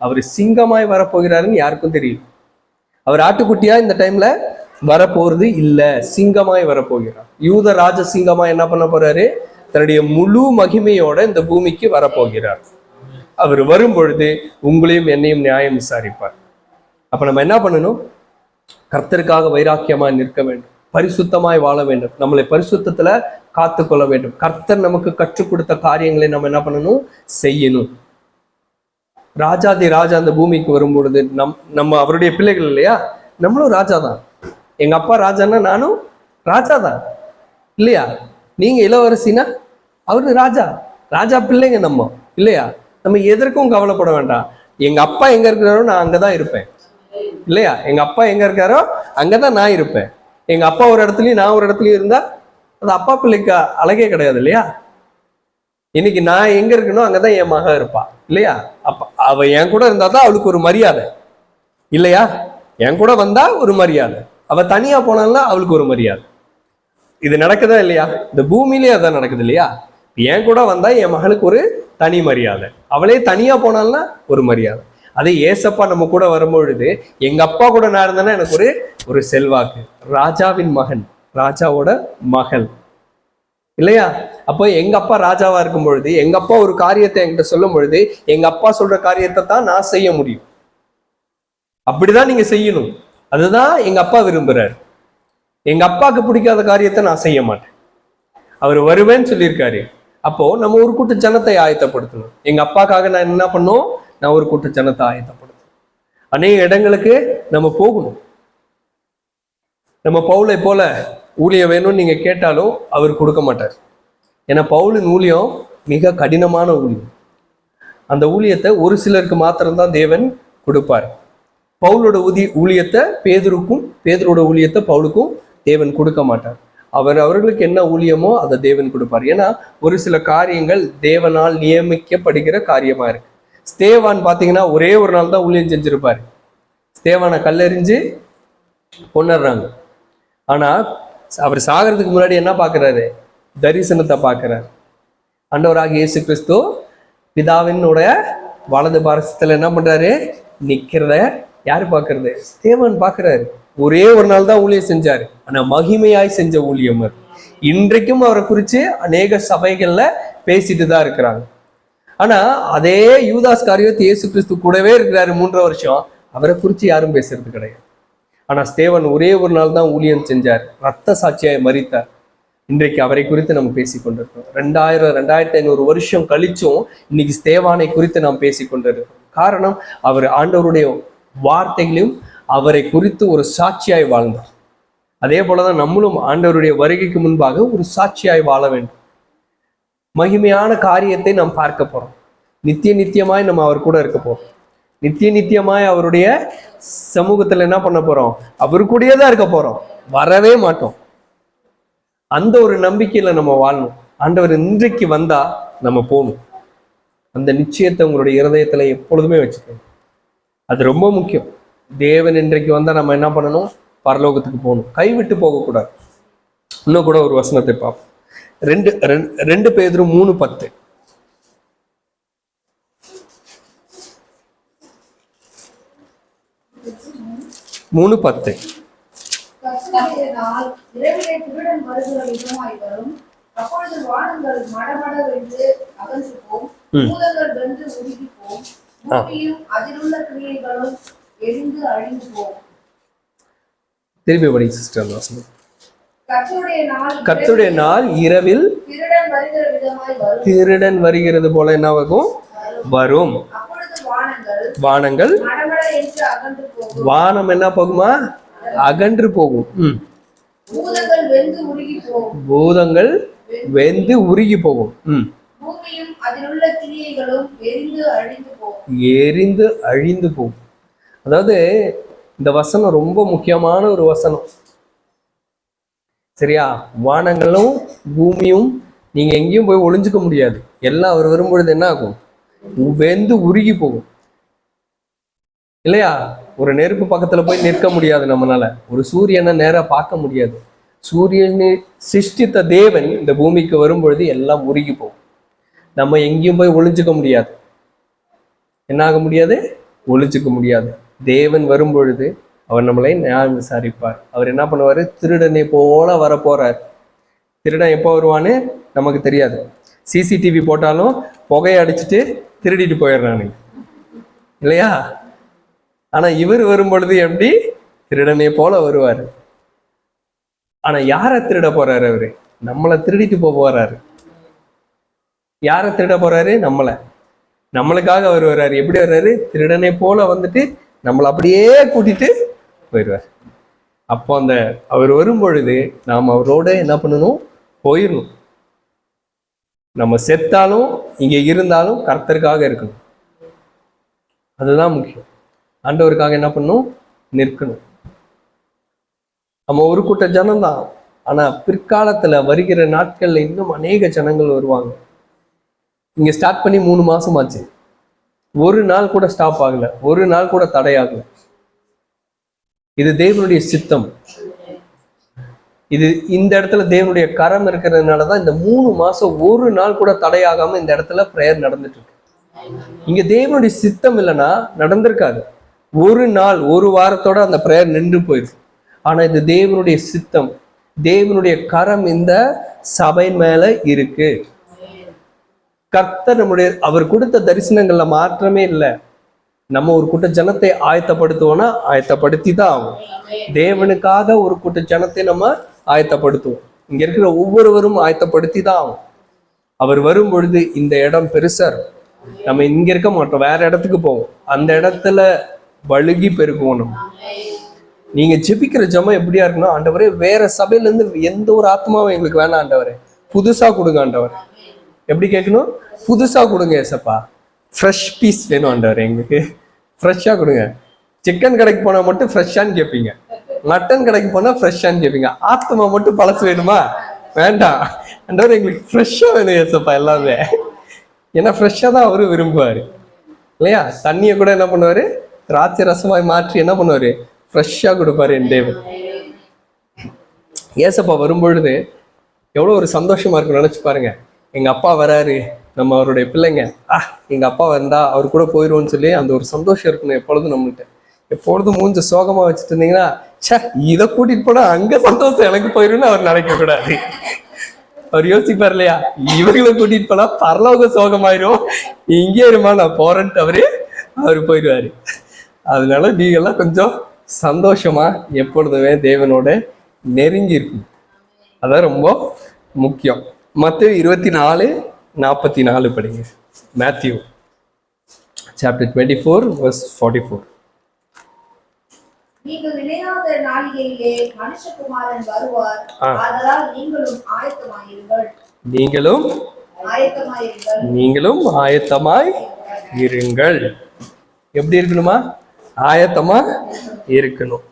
அவர் சிங்கமாய் வரப்போகிறாருன்னு யாருக்கும் தெரியும். அவர் ஆட்டுக்குட்டியா இந்த டைம்ல வரப்போறது இல்ல, சிங்கமாய் வரப்போகிறார். யூத ராஜ சிங்கமா என்ன பண்ண போறாரு? தன்னுடைய முழு மகிமையோட இந்த பூமிக்கு வரப்போகிறார். அவர் வரும் பொழுது உங்களையும் என்னையும் நியாயம் விசாரிப்பார். அப்ப நம்ம என்ன பண்ணணும்? கர்த்தருக்காக வைராக்கியமாய் நிற்க வேண்டும், பரிசுத்தமாய் வாழ வேண்டும், நம்மளை பரிசுத்தத்துல காத்து கொள்ள வேண்டும். கர்த்தர் நமக்கு கற்றுக் கொடுத்த காரியங்களை நம்ம என்ன பண்ணணும்? செய்யணும். ராஜாதி ராஜா அந்த பூமிக்கு வரும் பொழுது நம்ம அவருடைய பிள்ளைகள் இல்லையா? நம்மளும் ராஜா தான். எங்க அப்பா ராஜான்னா நானும் ராஜா தான் இல்லையா? நீங்க இளவரசினா அவரு ராஜா, ராஜா பிள்ளைங்க நம்ம இல்லையா? நம்ம எதற்கும் கவலைப்பட வேண்டாம். எங்க அப்பா எங்க இருக்கிறாரோ நான் அங்கதான் இருப்பேன் இல்லையா? எங்க அப்பா எங்க இருக்காரோ அங்கதான் நான் இருப்பேன். எங்க அப்பா ஒரு இடத்துலயும் நான் ஒரு இடத்துலயும் இருந்தா அது அப்பா பிள்ளைக்கு அழகே கிடையாது இல்லையா? இன்னைக்கு நான் எங்க இருக்கணும் அங்கதான் என் மகன் இருப்பா இல்லையா? அப்ப அவ என் கூட இருந்தா தான் அவளுக்கு ஒரு மரியாதை இல்லையா? என் கூட வந்தா ஒரு மரியாதை, அவ தனியா போனாலும் அவளுக்கு ஒரு மரியாதை. இது நடக்குதா இல்லையா? இந்த பூமியிலே அதான் நடக்குது இல்லையா? என் கூட வந்தா என் மகளுக்கு ஒரு தனி மரியாதை, அவளே தனியா போனால்னா ஒரு மரியாதை. அதே ஏசப்பா நம்ம கூட வரும்பொழுது, எங்க அப்பா கூட நான் இருந்தேன்னா எனக்கு ஒரு செல்வாக்கு, ராஜாவின் மகன், ராஜாவோட மகள் இல்லையா? அப்போ எங்க அப்பா ராஜாவா இருக்கும் பொழுது, எங்க அப்பா ஒரு காரியத்தை என்கிட்ட சொல்லும் பொழுது, எங்க அப்பா சொல்ற காரியத்தை தான் நான் செய்ய முடியும். அப்படிதான் நீங்க செய்யணும். அதுதான் எங்க அப்பா விரும்புறாரு. எங்க அப்பாவுக்கு பிடிக்காத காரியத்தை நான் செய்ய மாட்டேன். அவர் வருவேன்னு சொல்லியிருக்காரு. அப்போ நம்ம ஒரு கூட்ட ஜனத்தை ஆயத்தப்படுத்தணும். எங்க அப்பாக்காக நான் என்ன பண்ணும்? நான் ஒரு கூட்ட ஜனத்தை ஆயத்தப்படுத்தணும். அநேக இடங்களுக்கு நம்ம போகணும். நம்ம பவுலை போல ஊழியம் வேணும்னு நீங்க கேட்டாலும் அவர் கொடுக்க மாட்டார். ஏன்னா பவுலின் ஊழியம் மிக கடினமான ஊழியம். அந்த ஊழியத்தை ஒரு சிலருக்கு மாத்திரம்தான் தேவன் கொடுப்பார். பவுலோட ஊழியத்தை பேதுருக்கும், பேதுரோட ஊழியத்தை பவுலுக்கும் தேவன் கொடுக்க மாட்டார். அவர்களுக்கு என்ன ஊழியமோ அதை தேவன் கொடுப்பார். ஏன்னா ஒரு சில காரியங்கள் தேவனால் நியமிக்கப்படுகிற காரியமா இருக்கு. ஸ்தேவான் பார்த்தீங்கன்னா ஒரே ஒரு நாள் தான் ஊழியம் செஞ்சிருப்பாரு. ஸ்தேவானை கல்லெறிஞ்சு கொண்டுறாங்க. ஆனா அவர் சாகிறதுக்கு முன்னாடி என்ன பார்க்கிறாரு? தரிசனத்தை பார்க்கிறார். ஆண்டவராகிய இயேசு கிறிஸ்து பிதாவினுடைய வலது பாரசத்துல என்ன பண்றாரு? நிக்கிறத யாரு பார்க்கறது? ஸ்தேவான் பார்க்கிறாரு. ஒரே ஒரு நாள் தான் ஊழியம் செஞ்சாரு, ஆனா மகிமையாய் செஞ்ச ஊழியம் அது. இன்றைக்கும் அவரை குறிச்சு அநேக சபைகள்ல பேசிட்டு தான் இருக்கிறாங்க. ஆனா அதே யூதாஸ் காரியோத்து இயேசு கிறிஸ்து கூடவே இருக்கிறாரு 3 வருஷம், அவரை குறிச்சு யாரும் பேசுறது கிடையாது. ஆனா ஸ்தேவான் ஒரே ஒரு நாள் தான் ஊழியம் செஞ்சார், ரத்த சாட்சியாய் மரித்தார். இன்றைக்கு அவரை குறித்து நம்ம பேசிக்கொண்டிருக்கோம். 2500 வருஷம் கழிச்சும் இன்னைக்கு ஸ்தேவானை குறித்து நாம் பேசிக்கொண்டிருக்கோம். காரணம், அவர் ஆண்டவருடைய வார்த்தைகளையும் அவரை குறித்து ஒரு சாட்சியாய் வாழ்ந்தார். அதே போலதான் நம்மளும் ஆண்டவருடைய வருகைக்கு முன்பாக ஒரு சாட்சியாய் வாழ வேண்டும். மகிமையான காரியத்தை நாம் பார்க்க போறோம். நித்தியமாய் நம்ம அவர் கூட இருக்க போறோம். நித்தியமாய் அவருடைய சமூகத்துல என்ன பண்ண போறோம்? அவரு கூடயே தான் இருக்க போறோம், வரவே மாட்டோம். அந்த ஒரு நம்பிக்கையில நம்ம வாழணும். ஆண்டவர் இன்றைக்கு வந்தா நம்ம போகணும். அந்த நிச்சயத்தை உங்களுடைய இருதயத்துல எப்பொழுதுமே வச்சுக்கணும். அது ரொம்ப முக்கியம். தேவன் இன்றைக்கு வந்தா நம்ம என்ன பண்ணணும்? பரலோகத்துக்கு போகணும், கைவிட்டு போகக்கூடாது. இன்னும் கூட ஒரு வசனத்தை பார்ப்போம். 2 பேதுரு 3:10. இரவிலே திருடன் வருகிற விதமாய் வரும். அப்பொழுது வானங்கள் மடமடவென்று அகன்று போம், பூதங்கள் வென்று உருகி போம், பூமியும் அதிலுள்ள கிரியைகளும் எரிந்து அழிந்து போம். திருப்பி படி சிஸ்டர் வாசனம். கர்த்தருடைய நாள் இரவில் திருடன் வருகிறது போல என்னவாகும்? வரும். வானங்கள் வானம் என்ன போகுமா? அகன்று போகும். பூதங்கள் வெந்து உருகி போகும். எரிந்து அழிந்து போகும். அதாவது இந்த வசனம் ரொம்ப முக்கியமான ஒரு வசனம். சரியா? வானங்களும் பூமியும் நீங்க எங்கேயும் போய் ஒளிஞ்சுக்க முடியாது. எல்லாம் அவர் வரும்பொழுது என்ன ஆகும்? வெந்து உருகி போகும். இல்லையா? ஒரு நெருப்பு பக்கத்துல போய் நிற்க முடியாது நம்மளால. ஒரு சூரியனை நேரா பார்க்க முடியாது. சூரியனை சிருஷ்டித்த தேவன் இந்த பூமிக்கு வரும்பொழுது எல்லாம் உருகி போகும். நம்ம எங்கேயும் போய் ஒளிஞ்சுக்க முடியாது. என்ன ஆக முடியாது? ஒளிஞ்சுக்க முடியாது. தேவன் வரும்பொழுது அவர் நம்மளை நியாயம் விசாரிப்பார். அவர் என்ன பண்ணுவாரு? திருடனை போல வரப்போறார். திருடன் எப்போ வருவான்னு நமக்கு தெரியாது. சிசிடிவி போட்டாலும் புகையை அடிச்சுட்டு திருடிட்டு போயிடுறானுங்க, இல்லையா? ஆனா இவர் வரும்பொழுது எப்படி? திருடனை போல வருவாரு. ஆனா யாரை திருட போறாரு? அவரு நம்மளை திருடிட்டு போறாரு. யாரை திருட போறாரு? நம்மளுக்காக அவர் வர்றாரு. எப்படி வர்றாரு? திருடனை போல வந்துட்டு நம்மளை அப்படியே கூட்டிட்டு போயிடுவார். அப்போ அந்த அவர் வரும்பொழுது நாம் அவரோட என்ன பண்ணணும்? போயிடணும். நம்ம செத்தாலும் இங்க இருந்தாலும் கர்த்தருக்காக இருக்கணும். அதுதான் முக்கியம். ஆண்டவருக்காக என்ன பண்ணணும்? நிற்கணும். நம்ம ஒரு கூட்ட ஜனம்தான். ஆனா பிற்காலத்துல வருகிற நாட்கள்ல இன்னும் அநேக ஜனங்கள் வருவாங்க. இங்க ஸ்டார்ட் பண்ணி 3 மாசம் ஆச்சு. ஒரு நாள் கூட ஸ்டாப் ஆகல, ஒரு நாள் கூட தடையாகல. இது தேவனுடைய சித்தம். இது இந்த இடத்துல தேவனுடைய கரம் இருக்கிறதுனாலதான் இந்த 3 மாசம் ஒரு நாள் கூட தடையாகாம இந்த இடத்துல பிரேயர் நடந்துட்டு இருக்கு. இங்க தேவனுடைய சித்தம் இல்லைன்னா நடந்திருக்காது. ஒரு நாள் ஒரு வாரத்தோட அந்த பிரேயர் நின்று போயிருக்கு. ஆனா இது தேவனுடைய சித்தம். தேவனுடைய கரம் இந்த சபை மேல இருக்கு. கர்த்தர் அவர் கொடுத்த தரிசனங்கள்ல மாற்றமே இல்லை. நம்ம ஒரு கூட்ட ஜனத்தை ஆயத்தப்படுத்துவோம்னா ஆயத்தப்படுத்தி தான் ஆகும். தேவனுக்காக ஒரு கூட்ட ஜனத்தை நம்ம ஆயத்தப்படுத்துவோம். இங்க இருக்கிற ஒவ்வொருவரும் ஆயத்தப்படுத்தி தான் ஆகும். அவர் வரும் பொழுது இந்த இடம் பெருசா இருக்கும். நம்ம இங்க இருக்க மாட்டோம், வேற இடத்துக்கு போவோம். அந்த இடத்துல வழுகி பெருக்குவோம். நம்ம நீங்க ஜெபிக்கிற ஜெபம் எப்படியா இருக்குன்னா, ஆண்டவரே வேற சபையில இருந்து எந்த ஒரு ஆத்மாவும் எங்களுக்கு வேணாம் ஆண்டவரே, புதுசா கொடுங்க ஆண்டவர். எப்படி கேட்கணும்? புதுசா கொடுங்க ஏசப்பா. ஃப்ரெஷ் பீஸ் வேணும் ஆண்டவர், எங்களுக்கு ஃப்ரெஷ்ஷாக கொடுங்க. சிக்கன் கடைக்கு போனால் மட்டும் ஃப்ரெஷ்ஷான்னு கேட்பீங்க, மட்டன் கடைக்கு போனால் ஃப்ரெஷ்ஷான்னு கேட்பீங்க. ஆத்மா மட்டும் பழசு வேணுமா? வேண்டாம் ஆண்டவர், எங்களுக்கு ஃப்ரெஷ்ஷாக வேணும் ஏசப்பா எல்லாமே. ஏன்னா ஃப்ரெஷ்ஷாக தான் அவரு விரும்புவார் இல்லையா? தண்ணியை கூட என்ன பண்ணுவார், திராட்சை ரசமாய் மாற்றி என்ன பண்ணுவார், ஃப்ரெஷ்ஷாக கொடுப்பாரு என் தேவன். ஏசப்பா வரும்பொழுது எவ்வளோ ஒரு சந்தோஷமா இருக்குன்னு நினச்சி பாருங்க. எங்கள் அப்பா வராரு, நம்ம அவருடைய பிள்ளைங்க, எங்கள் அப்பா வந்தா அவர் கூட போயிடுவோன்னு சொல்லி அந்த ஒரு சந்தோஷம் இருக்கணும் எப்பொழுதும் நம்மகிட்ட. எப்பொழுதும் மூஞ்ச சோகமாக வச்சுட்டு இருந்தீங்கன்னா, சே இதை கூட்டிகிட்டு போனால் அங்கே சந்தோஷம் எனக்கு போயிடும்னு அவர் நினைக்கக்கூடாது. அவர் யோசிப்பார் இல்லையா, இவர்களை கூட்டிகிட்டு போனால் பரலோக சோகமாயிரும், இங்கே இருமா நான் போறேன்ட்டு அவர் போயிடுவாரு. அதனால நீங்கள்லாம் கொஞ்சம் சந்தோஷமா எப்பொழுதுமே தேவனோட நெருங்கி இருக்கும். அதான் ரொம்ப முக்கியம். மத்தேயு 24:44 படிங்க. Matthew chapter 24:44. நீங்கள் நினையாத நாளிகையிலே மனுஷகுமாரன் வருவார், ஆதலால் நீங்களும் ஆயத்தமாயிருங்கள். நீங்களும் ஆயத்தமாய் இருங்கள். எப்படி இருக்கணுமா? ஆயத்தமா இருக்கணும்.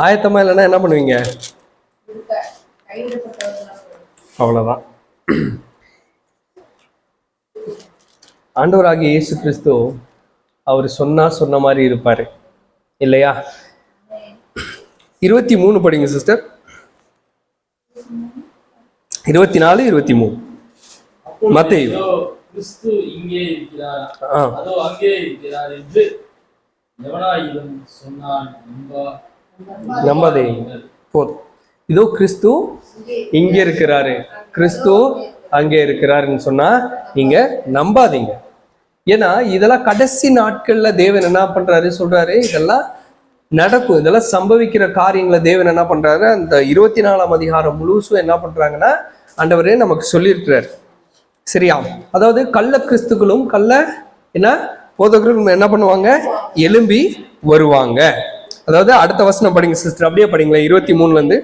ஆயத்தமா இல்லைன்னா என்ன பண்ணுவீங்க? அவ்வளவுதான். ஆண்டவராகிய இயேசு கிறிஸ்து அவர் சொன்ன மாதிரி இருப்பாரு இல்லையா? 23 படிங்க சிஸ்டர். 24:23 மத்தேயு. கிறிஸ்து இங்கே இருக்கிறார், அதோ அங்கே இருக்கிறார் என்று எவனாயிலும் சொன்னால் நம்பாதே. போதும். இதோ கிறிஸ்து இங்க இருக்கிறாரு, கிறிஸ்து அங்கே இருக்கிறாருன்னு சொன்னா நீங்க நம்பாதீங்க. ஏன்னா இதெல்லாம் கடைசி நாட்கள்ல தேவன் என்ன பண்றாரு சொல்றாரு, இதெல்லாம் நடக்கும், இதெல்லாம் சம்பவிக்கிற காரியங்களை தேவன் என்ன பண்றாரு, அந்த 24ஆம் அதிகாரம் முழுசும் என்ன பண்றாங்கன்னா ஆண்டவரே நமக்கு சொல்லியிருக்கிறார். சரியா? அதாவது கள்ள கிறிஸ்துக்களும் கள்ள என்ன போதகர்களும் என்ன பண்ணுவாங்க, எழும்பி வருவாங்க. அதாவது அடுத்த வசனம் படிங்க சிஸ்டர், அப்படியே படிங்களேன் 23ல இருந்து.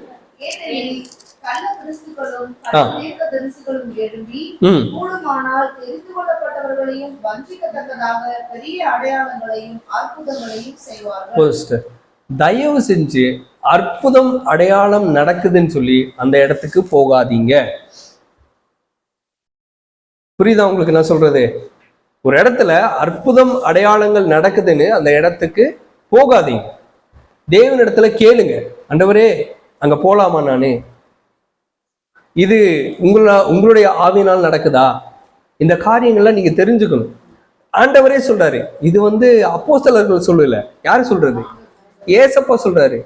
தயவு செஞ்சு அற்புதம் அடையாளம் நடக்குதுன்னு சொல்லி அந்த இடத்துக்கு போகாதீங்க. புரியுதா உங்களுக்கு என்ன சொல்றது? ஒரு இடத்துல அற்புதம் அடையாளங்கள் நடக்குதுன்னு அந்த இடத்துக்கு போகாதீங்க. தேவன் இடத்துல கேளுங்க, ஆண்டவரே அங்க போலாமா, நானு இது உங்களுடைய ஆவியினால் நடக்குதா, இந்த காரியங்கள்லாம் நீங்க தெரிஞ்சுக்கணும். ஆண்டவரே சொல்றாரு, இது அப்போஸ்தலர்கள் சொல்லல, யாரு சொல்றது? ஏசப்பா சொல்றாரு.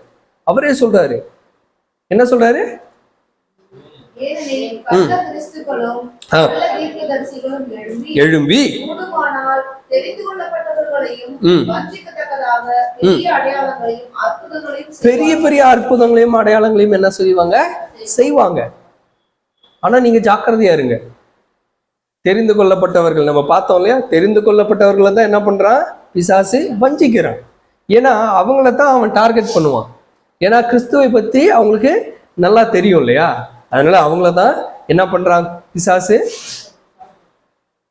அவரே சொல்றாரு. என்ன சொல்றாரு? எழும்பி பெரிய பெரிய அற்புதங்களையும் அடையாளங்களையும் என்ன செய்வாங்க. ஆனா நீங்க ஜாக்கிரதையா இருங்க. தெரிந்து கொள்ளப்பட்டவர்கள் நம்ம பார்த்தோம் இல்லையா, தெரிந்து கொள்ளப்பட்டவர்களை தான் என்ன பண்றான் பிசாசு வஞ்சிக்கிறான். ஏன்னா அவங்கள தான் அவன் டார்கெட் பண்ணுவான். ஏன்னா கிறிஸ்துவை பத்தி அவங்களுக்கு நல்லா தெரியும் இல்லையா, அதனால அவங்கள தான் என்ன பண்றான் பிசாசு,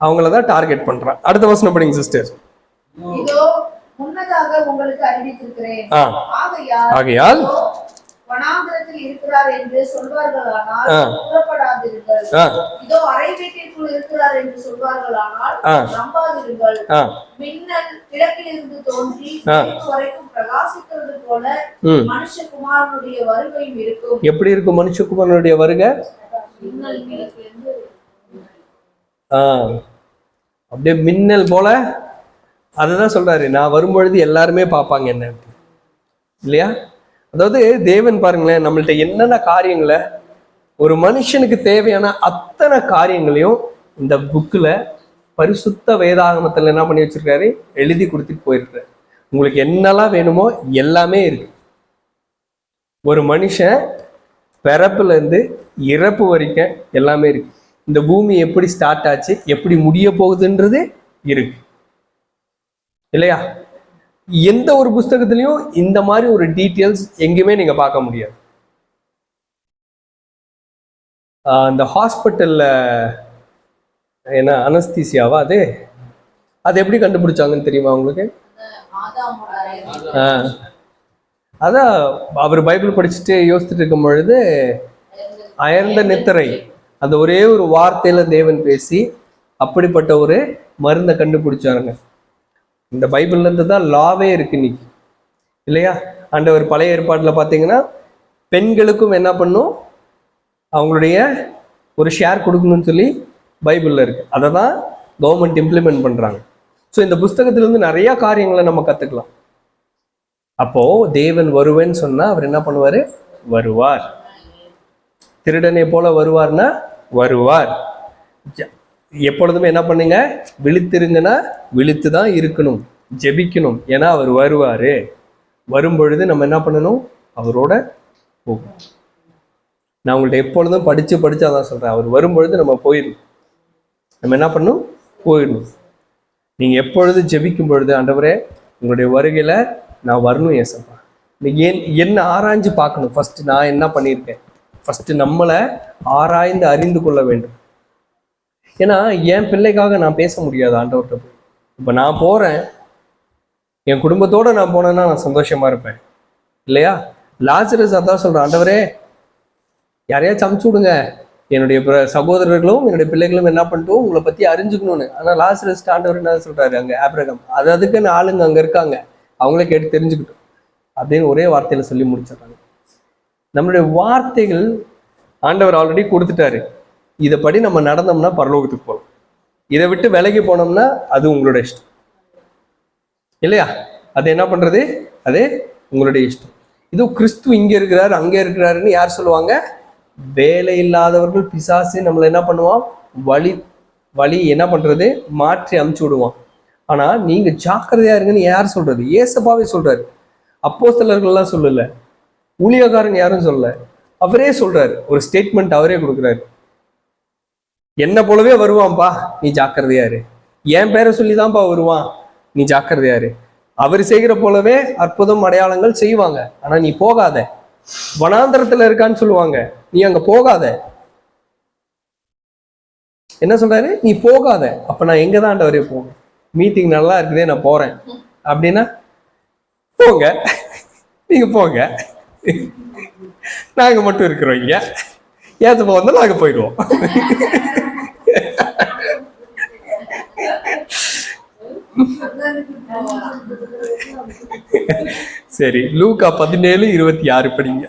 அவங்கள தான் டார்கெட் பண்றான். அடுத்த வசனம் படிங்க சிஸ்டர். உங்களுக்கு அறிவித்திருக்கிறேன். ஆகையால் வனாந்திரத்தில் இருக்கிறார் என்று சொல்வார்களானால் புறப்படாதிருங்கள். இதோ அறை வீட்டிற்குள் இருக்கிறார் என்று சொல்வார்களானால் நம்பாதிருங்கள். மின்னல் கிழக்கிலிருந்து தோன்றி வரைக்கும் பிரகாசிக்கிறது போல மனுஷகுமாரனுடைய வருகையும் இருக்கும். எப்படி இருக்கும் மனுஷகுமாரனுடைய வருகை? அப்படியே மின்னல் போல. அதுதான் சொல்றாரு, நான் வரும்பொழுது எல்லாருமே பார்ப்பாங்க என்ன இல்லையா? அதாவது தேவன் பாருங்களேன், நம்மள்ட்ட என்னென்ன காரியங்களை, ஒரு மனுஷனுக்கு தேவையான அத்தனை காரியங்களையும் இந்த புக்ல பரிசுத்த வேதாகமத்துல என்ன பண்ணி வச்சிருக்காரு, எழுதி கொடுத்துட்டு போயிருக்காரு. உங்களுக்கு என்னெல்லாம் வேணுமோ எல்லாமே இருக்கு. ஒரு மனுஷன் பிறப்புல இருந்து இறப்பு வரைக்கும் எல்லாமே இருக்கு. இந்த பூமி எப்படி ஸ்டார்ட் ஆச்சு, எப்படி முடிய போகுதுன்றது இருக்கு இல்லையா? எந்த ஒரு புஸ்தகத்திலையும் இந்த மாதிரி ஒரு டீட்டெயில்ஸ் எங்கேயுமே நீங்க பார்க்க முடியாது. அந்த ஹாஸ்பிட்டல்ல என்ன அனஸ்தீசியாவா அது எப்படி கண்டுபிடிச்சாங்கன்னு தெரியுமா உங்களுக்கு? ஆதாமோட அதான் அவர் பைபிள் படிச்சுட்டு யோசிச்சுட்டு இருக்கும் பொழுது அயர்ந்த நித்திரை அந்த ஒரே ஒரு வார்த்தையில தேவன் பேசி அப்படிப்பட்ட ஒரு மருந்தை கண்டுபிடிச்சாருங்க. இந்த பைபிள்ல இருந்து தான் லாவே இருக்கு இன்னைக்கு, இல்லையா? ஆண்டவர் பழைய ஏற்பாட்டில் பார்த்தீங்கன்னா பெண்களுக்கும் என்ன பண்ணும், அவங்களுடைய ஒரு ஷேர் கொடுக்கணும்னு சொல்லி பைபிளில் இருக்கு. அதை தான் கவர்மெண்ட் இம்ப்ளிமெண்ட் பண்றாங்க. ஸோ இந்த புஸ்தகத்திலிருந்து நிறைய காரியங்களை நம்ம கற்றுக்கலாம். அப்போ தேவன் வருவேன்னு சொன்னா அவர் என்ன பண்ணுவாரு? வருவார். திருடனை போல வருவார்னா வருவார். எப்பொழுதுமே என்ன பண்ணுங்க, விழித்திருங்கன்னா விழித்து தான் இருக்கணும், ஜெபிக்கணும். ஏன்னா அவர் வருவாரு. வரும் பொழுது நம்ம என்ன பண்ணணும்? அவரோட போகணும். நான் உங்கள்ட்ட எப்பொழுதும் படிச்சு அதான் சொல்றேன், அவர் வரும்பொழுது நம்ம போயிடணும். நம்ம என்ன பண்ணணும்? போயிடணும். நீங்க எப்பொழுது ஜெபிக்கும் பொழுது, ஆண்டவரே உங்களுடைய வருகையில நான் வரணும் ஏசப்பா, நீங்க என்ன ஆராய்ஞ்சு பார்க்கணும். ஃபர்ஸ்ட் நான் என்ன பண்ணியிருக்கேன், ஃபர்ஸ்ட் நம்மளை ஆராய்ந்து அறிந்து கொள்ள வேண்டும். ஏன்னா என் பிள்ளைக்காக நான் பேச முடியாது ஆண்டவர்கிட்ட போய். இப்போ நான் போறேன், என் குடும்பத்தோட நான் போனேன்னா நான் சந்தோஷமா இருப்பேன், இல்லையா? லாசரஸ் அதான் சொல்றேன், ஆண்டவரே யாரையாச்சும் அமுச்சு விடுங்க, என்னுடைய சகோதரர்களும் என்னுடைய பிள்ளைகளும் என்ன பண்ணிட்டோம் உங்களை பத்தி அறிஞ்சுக்கணும்னு. ஆனா லாசரஸ் ஆண்டவர் என்ன சொல்றாரு, அங்க ஆபிரகாம் அதுக்குன்னு ஆளுங்க அங்க இருக்காங்க, அவங்களே கேட்டு தெரிஞ்சுக்கிட்டோம் அப்படின்னு ஒரே வார்த்தையில சொல்லி முடிச்சிடறாங்க. நம்மளுடைய வார்த்தைகள் ஆண்டவர் ஆல்ரெடி கொடுத்துட்டாரு. இதைப்படி நம்ம நடந்தோம்னா பரலோகத்துக்கு போகலாம். இதை விட்டு விலகி போனோம்னா அது உங்களோட இஷ்டம், இல்லையா? அது என்ன பண்றது, அது உங்களுடைய இஷ்டம். இது கிறிஸ்து இங்க இருக்கிறாரு அங்க இருக்கிறாருன்னு யார் சொல்லுவாங்க? வேலை இல்லாதவர்கள், பிசாசு நம்மளை என்ன பண்ணுவான், வழி என்ன பண்றது, மாற்றி அமுச்சு விடுவான். ஆனா நீங்க ஜாக்கிரதையா இருங்கன்னு யார் சொல்றது? ஏசப்பாவே சொல்றாரு. அப்போஸ்தலர்கள்லாம் சொல்லல, ஊழியக்காரங்க யாரும் சொல்லல, அவரே சொல்றாரு. ஒரு ஸ்டேட்மெண்ட் அவரே கொடுக்குறாரு, என்ன போலவே வருவான்பா, நீ ஜாக்கிரதையா இரு. என் பேரை சொல்லிதான்ப்பா வருவான், நீ ஜாக்கிரதையா இரு. அவர் செய்கிற போலவே அற்புதம் அடையாளங்கள் செய்வாங்க, ஆனா நீ போகாத. வனாந்தரத்துல இருக்கான்னு சொல்லுவாங்க, நீ அங்க போகாத. என்ன சொல்றாரு? நீ போகாத. அப்ப நான் எங்கதான் ஆண்டவரே போகணும்? மீட்டிங் நல்லா இருக்குதே நான் போறேன் அப்படின்னா போங்க, நீங்க போங்க, நாங்க மட்டும் இருக்கிறோம் இங்க, ஏத்தப்ப வந்தா நாங்க போயிடுவோம். சரி, லூக்கா 17:26 படிங்க.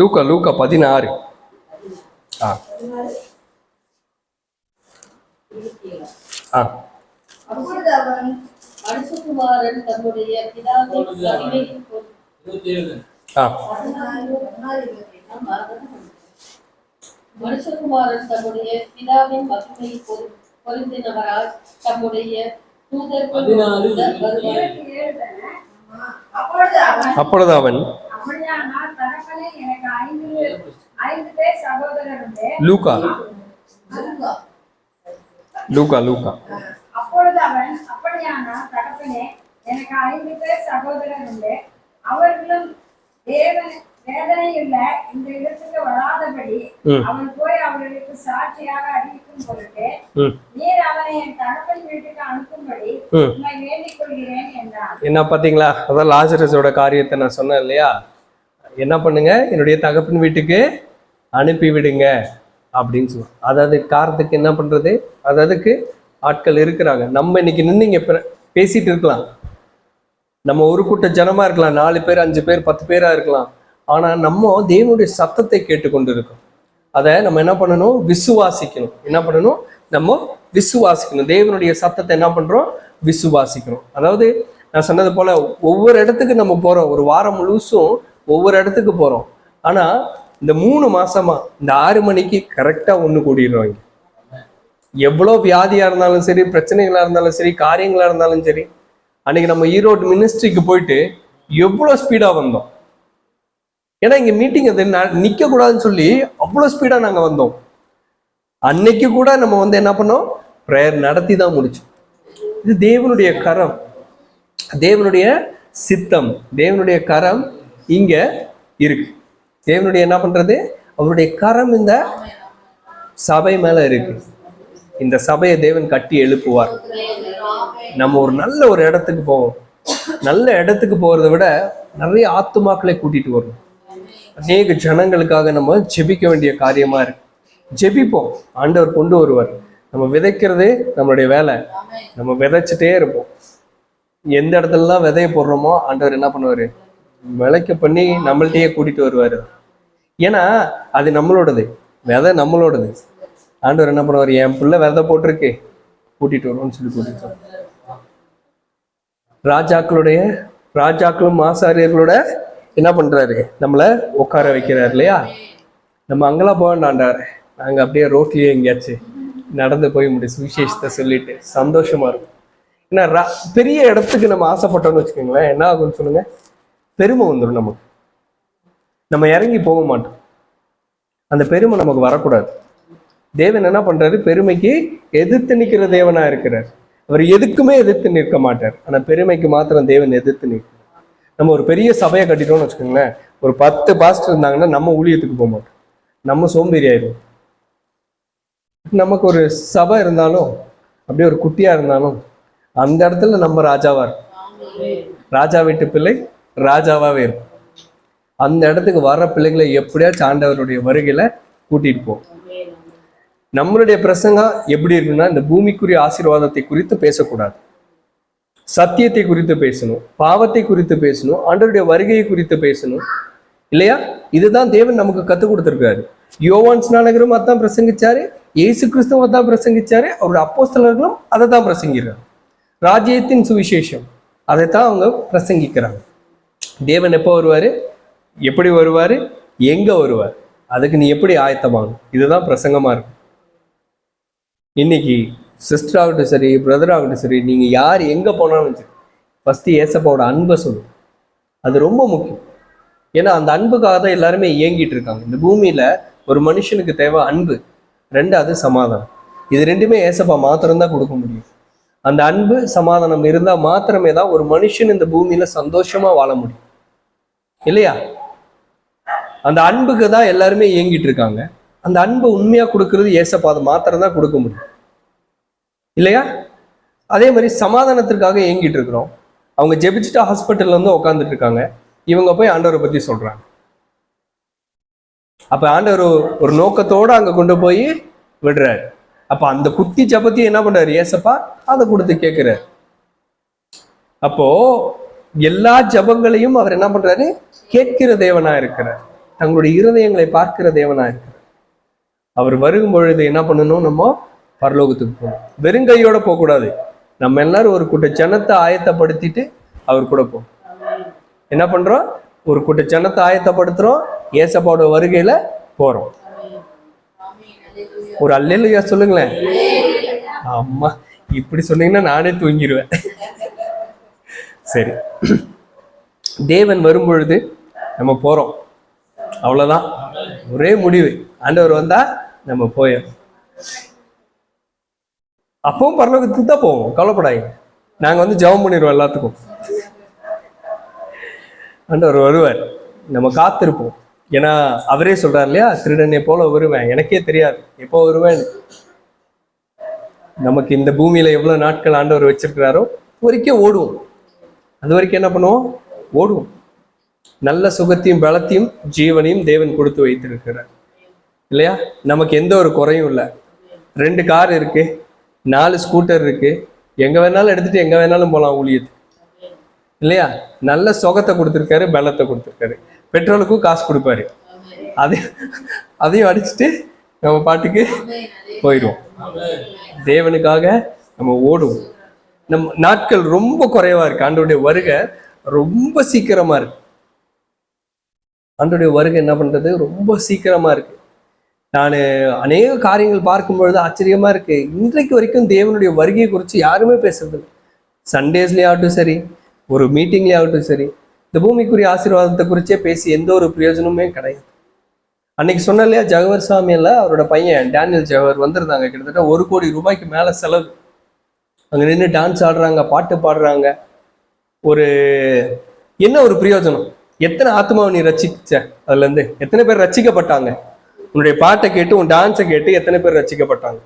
லூக்கா 16. அப்பொழுது அவன் மனுஷகுமாரன் தம்முடைய பிதாவின் மகிமையின் மனுஷகுமாரன் தம்முடைய பிதாவின் மகிமையை பொருந்தினவரால் தம்முடைய அப்பொழுது அவன் லூக்கா அப்பொழுது அவன், அப்படியானால் தகப்பனே, எனக்கு 5 பேர் சகோதரர் உண்டு, அவர்களும் வேதனையுள்ள இந்த இடத்துக்கு வராதபடி அவன் போய் அவர்களுக்கு சாட்சியாக அறிவிக்கும் பொருட்டு நீர் அவனை என் தகப்பன் வீட்டுக்கு அனுப்பும்படி உன்னை வேண்டிக் கொள்கிறேன் என்றான். என்ன பாத்தீங்களா? அதான் லாசரஸோட காரியத்தை நான் சொன்னேன் இல்லையா? என்ன பண்ணுங்க, என்னுடைய தகப்பன் வீட்டுக்கு அனுப்பி விடுங்க அப்படின்னு சொல்லுவாங்க. அதாவது காரணத்துக்கு என்ன பண்றது, அதுக்கு ஆட்கள் இருக்கிறாங்க. நம்ம இன்னைக்கு நின்று இங்க பேசிட்டு இருக்கலாம், நம்ம ஒரு கூட்ட ஜனமா இருக்கலாம், 4 பேர் 5 பேர் 10 பேரா இருக்கலாம். ஆனா நம்ம தேவனுடைய சத்தத்தை கேட்டுக்கொண்டு இருக்கோம். அதை நம்ம என்ன பண்ணணும், விசுவாசிக்கணும். என்ன பண்ணணும், நம்ம விசுவாசிக்கணும். தேவனுடைய சத்தத்தை என்ன பண்றோம், விசுவாசிக்கணும். அதாவது நான் சொன்னது போல ஒவ்வொரு இடத்துக்கு நம்ம போறோம், ஒரு வாரம் முழுசும் ஒவ்வொரு இடத்துக்கு போறோம். ஆனா இந்த 3 மாசமா இந்த 6 மணிக்கு கரெக்டா ஒண்ணு கூடிடுறோம். எவ்வளோ வியாதியா இருந்தாலும் சரி, பிரச்சனைகளா இருந்தாலும் சரி, காரியங்களா இருந்தாலும் சரி. அன்னைக்கு நம்ம ஈரோடு மினிஸ்ட்ரிக்கு போயிட்டு எவ்வளோ ஸ்பீடா வந்தோம். ஏன்னா இங்க மீட்டிங் அது நிக்க கூடாதுன்னு சொல்லி அவ்வளோ ஸ்பீடா நாங்க வந்தோம். அன்னைக்கு கூட நம்ம வந்து என்ன பண்ணோம், பிரேயர் நடத்தி தான் முடிச்சோம். இது தேவனுடைய கரம், தேவனுடைய சித்தம், தேவனுடைய கரம் இங்க இருக்கு. தேவனுடைய என்ன பண்றது, அவருடைய கரம் இந்த சபை மேல இருக்கு. இந்த சபையை தேவன் கட்டி எழுப்புவார். நம்ம ஒரு நல்ல ஒரு இடத்துக்கு போவோம். நல்ல இடத்துக்கு போறதை விட நிறைய ஆத்துமாக்களை கூட்டிட்டு வரணும். அநேக ஜனங்களுக்காக நம்ம ஜெபிக்க வேண்டிய காரியமா இருக்கு. ஜெபிப்போம், ஆண்டவர் கொண்டு வருவார். நம்ம விதைக்கிறதே நம்மளுடைய வேலை. நம்ம விதைச்சிட்டே இருப்போம். எந்த இடத்துலலாம் விதைய போடுறோமோ ஆண்டவர் என்ன பண்ணுவாரு, விளைக்க பண்ணி நம்மள்கிட்டயே கூட்டிட்டு வருவாரு. ஏன்னா அது நம்மளோடது, விதை நம்மளோடது. ஆண்டவர் என்ன பண்ணுவார், என் பிள்ளை விதை போட்டிருக்கு, கூட்டிட்டு வருவோம்னு சொல்லி கூட்டிட்டு வருவார். ராஜாக்களும் ஆசாரியர்களோட என்ன பண்றாரு, நம்மளை உட்கார வைக்கிறாரு இல்லையா. நம்ம அங்கெல்லாம் போக வேண்டாண்டார், நாங்க அப்படியே ரோட்லயே எங்கேயாச்சும் நடந்து போய் முடியும் சுவிசேஷத்தை சொல்லிட்டு சந்தோஷமா இருக்கும். ஏன்னா பெரிய இடத்துக்கு நம்ம ஆசைப்பட்டோம்னு வச்சுக்கோங்களேன், என்ன ஆகும்னு சொல்லுங்க, பெருமை வந்துடும் நமக்கு. நம்ம இறங்கி போக மாட்டோம். அந்த பெருமை நமக்கு வரக்கூடாது. தேவன் என்ன பண்றாரு, பெருமைக்கு எதிர்த்து நிற்கிற தேவனா இருக்கிறார். அவர் எதுக்குமே எதிர்த்து நிற்க மாட்டார். ஆனா பெருமைக்கு மாத்திரம் தேவன் எதிர்த்து நிற்கிறார். நம்ம ஒரு பெரிய சபையை கட்டிட்டோம்னு வச்சுக்கோங்களேன், ஒரு 10 பாஸ்டர் இருந்தாங்கன்னா நம்ம ஊழியத்துக்கு போக மாட்டோம், நம்ம சோம்பேறி ஆயிடும். நமக்கு ஒரு சபை இருந்தாலும் அப்படியே ஒரு குட்டியா இருந்தாலும் அந்த இடத்துல நம்ம ராஜாவா இருக்கும். ராஜா வீட்டு பிள்ளை ராஜாவாவே இருக்கும். அந்த இடத்துக்கு வர்ற பிள்ளைகளை எப்படியாச்சும் ஆண்டவருடைய வருகையில கூட்டிட்டு போகும். நம்மளுடைய பிரசங்கம் எப்படி இருக்குன்னா, இந்த பூமிக்குரிய ஆசீர்வாதத்தை குறித்து பேசக்கூடாது, சத்தியத்தை குறித்து பேசணும், பாவத்தை குறித்து பேசணும், ஆண்டவருடைய வருகையை குறித்து பேசணும் இல்லையா. இதுதான் தேவன் நமக்கு கற்றுக் கொடுத்துருக்காரு. யோவான் ஸ்நானகரும் அதான் பிரசங்கிச்சாரு, இயேசு கிறிஸ்துவும் அதான் பிரசங்கிச்சாரு, அவருடைய அப்போஸ்தலர்களும் அதை தான் பிரசங்கிறாங்க. ராஜ்யத்தின் சுவிசேஷம் அதைத்தான் அவங்க பிரசங்கிக்கிறாங்க. தேவன் எப்போ வருவாரு, எப்படி வருவாரு, எங்க வருவார், அதுக்கு நீ எப்படி ஆயத்தமாகும், இதுதான் பிரசங்கமா இருக்கும். இன்னைக்கு சிஸ்டர் ஆகட்டும் சரி, பிரதர் ஆகட்டும் சரி, நீங்க யார் எங்க போனாலும் சரி, ஃபர்ஸ்ட் ஏசப்பாவோட அன்பை சொல்லு. அது ரொம்ப முக்கியம். ஏன்னா அந்த அன்புக்காக தான் எல்லாருமே இயங்கிட்டு இருக்காங்க. இந்த பூமியில ஒரு மனுஷனுக்கு தேவை அன்பு, ரெண்டாவது சமாதானம். இது ரெண்டுமே ஏசப்பா மாத்திரம்தான் கொடுக்க முடியும். அந்த அன்பு சமாதானம் இருந்தா மாத்திரமே தான் ஒரு மனுஷன் இந்த பூமியில சந்தோஷமா வாழ முடியும் இல்லையா. அந்த அன்புக்கு தான் எல்லாருமே இயங்கிட்டு இருக்காங்க. அந்த அன்பை உண்மையா கொடுக்கறது ஏசப்பா, அது மாத்திரம் தான் கொடுக்க முடியும் இல்லையா. அதே மாதிரி சமாதானத்திற்காக இயங்கிட்டு இருக்கிறோம். அவங்க ஜெபிச்சுட்டு ஹாஸ்பிட்டல்ல வந்து உட்காந்துட்டு இருக்காங்க, இவங்க போய் ஆண்டவரை பத்தி சொல்றாங்க. அப்ப ஆண்டவர் ஒரு நோக்கத்தோட அங்க கொண்டு போய் விடுறாரு. அப்ப அந்த குத்தி ஜபத்தி என்ன பண்றாரு ஏசப்பா, அதை கொடுத்து கேட்கிறாரு. அப்போ எல்லா ஜபங்களையும் அவர் என்ன பண்றாரு, கேட்கிற தேவனா இருக்கிறார், தங்களுடைய இருதயங்களை பார்க்கிற தேவனா இருக்கிறார். அவர் வரும் பொழுது என்ன பண்ணணும், நம்ம பரலோகத்துக்கு போகணும். வெறுங்கையோட போகக்கூடாது. நம்ம எல்லாரும் ஒரு கூட்ட ஜனத்தை ஆயத்தப்படுத்திட்டு அவர் கூட போகும். என்ன பண்றோம், ஒரு கூட்ட ஜனத்தை ஆயத்தப்படுத்துறோம், ஏசப்பாவோட வருகையில போறோம். ஒரு அல்லேலூயா சொல்லுங்களேன். அம்மா இப்படி சொன்னீங்கன்னா நானே தூங்கிடுவேன். சரி, தேவன் வரும்பொழுது நம்ம போறோம், அவ்வளவுதான். ஒரே முடிவு, ஆண்டவர் வந்தா நம்ம போயிடும். அப்பவும் பரலோகத்துக்கு தான் போவோம், கவலைப்படாதீங்க. நாங்க வந்து ஜெபம் பண்ணிடுவோம் எல்லாத்துக்கும். ஆண்டவர் வருவார், நம்ம காத்திருப்போம். ஏன்னா அவரே சொல்றாரு இல்லையா, திருடனை போல வருவேன், எனக்கே தெரியாது எப்போ வருவேன். நமக்கு இந்த பூமியில எவ்வளவு நாட்கள் ஆண்டவர் வச்சிருக்கிறாரோ வரைக்கும் ஓடுவோம். அது வரைக்கும் என்ன பண்ணுவோம், ஓடுவோம். நல்ல சுகத்தையும் பலத்தையும் ஜீவனையும் தேவன் கொடுத்து வைத்திருக்கிறார் இல்லையா. நமக்கு எந்த ஒரு குறையும் இல்லை. 2 கார் இருக்கு, 4 ஸ்கூட்டர் இருக்கு, எங்க வேணாலும் எடுத்துட்டு எங்க வேணாலும் போகலாம் ஊழியத்துக்கு இல்லையா. நல்ல சுகத்தை கொடுத்துருக்காரு, பலத்தை கொடுத்துருக்காரு, பெட்ரோலுக்கும் காசு கொடுப்பாரு, அதையும் அடிச்சுட்டு நம்ம பாட்டுக்கு போயிடுவோம். தேவனுக்காக நம்ம ஓடுவோம். நம்ம நாட்கள் ரொம்ப குறைவா இருக்கு. ஆண்டவருடைய வருகை ரொம்ப சீக்கிரமா இருக்கு. ஆண்டவருடைய வருகை என்ன பண்றது, ரொம்ப சீக்கிரமா இருக்கு. நான் அநேக காரியங்கள் பார்க்கும் பொழுது ஆச்சரியமா இருக்கு. இன்றைக்கு வரைக்கும் தேவனுடைய வருகையை குறித்து யாருமே பேசுறது இல்லை. சண்டேஸ்லயே ஆகட்டும் சரி, ஒரு மீட்டிங்லயே ஆகட்டும் சரி, இந்த பூமிக்குரிய ஆசீர்வாதத்தை குறிச்சே பேசி எந்த ஒரு பிரயோஜனமே கிடையாது. அன்னைக்கு சொன்ன இல்லையா, ஜவஹர் சாமியில அவரோட பையன் டேனியல் ஜவஹர் வந்திருந்தாங்க. கிட்டத்தட்ட 1 கோடி ரூபாய்க்கு மேல செலவு. அங்க நின்று டான்ஸ் ஆடுறாங்க, பாட்டு பாடுறாங்க. என்ன ஒரு பிரயோஜனம்? எத்தனை ஆத்மாவை நீ ரட்சிச்ச? அதுல இருந்து எத்தனை பேர் ரட்சிக்கப்பட்டாங்க? உன்னுடைய பாட்டை கேட்டு உன் டான்ஸை கேட்டு எத்தனை பேர் ரசிக்கப்பட்டாங்க?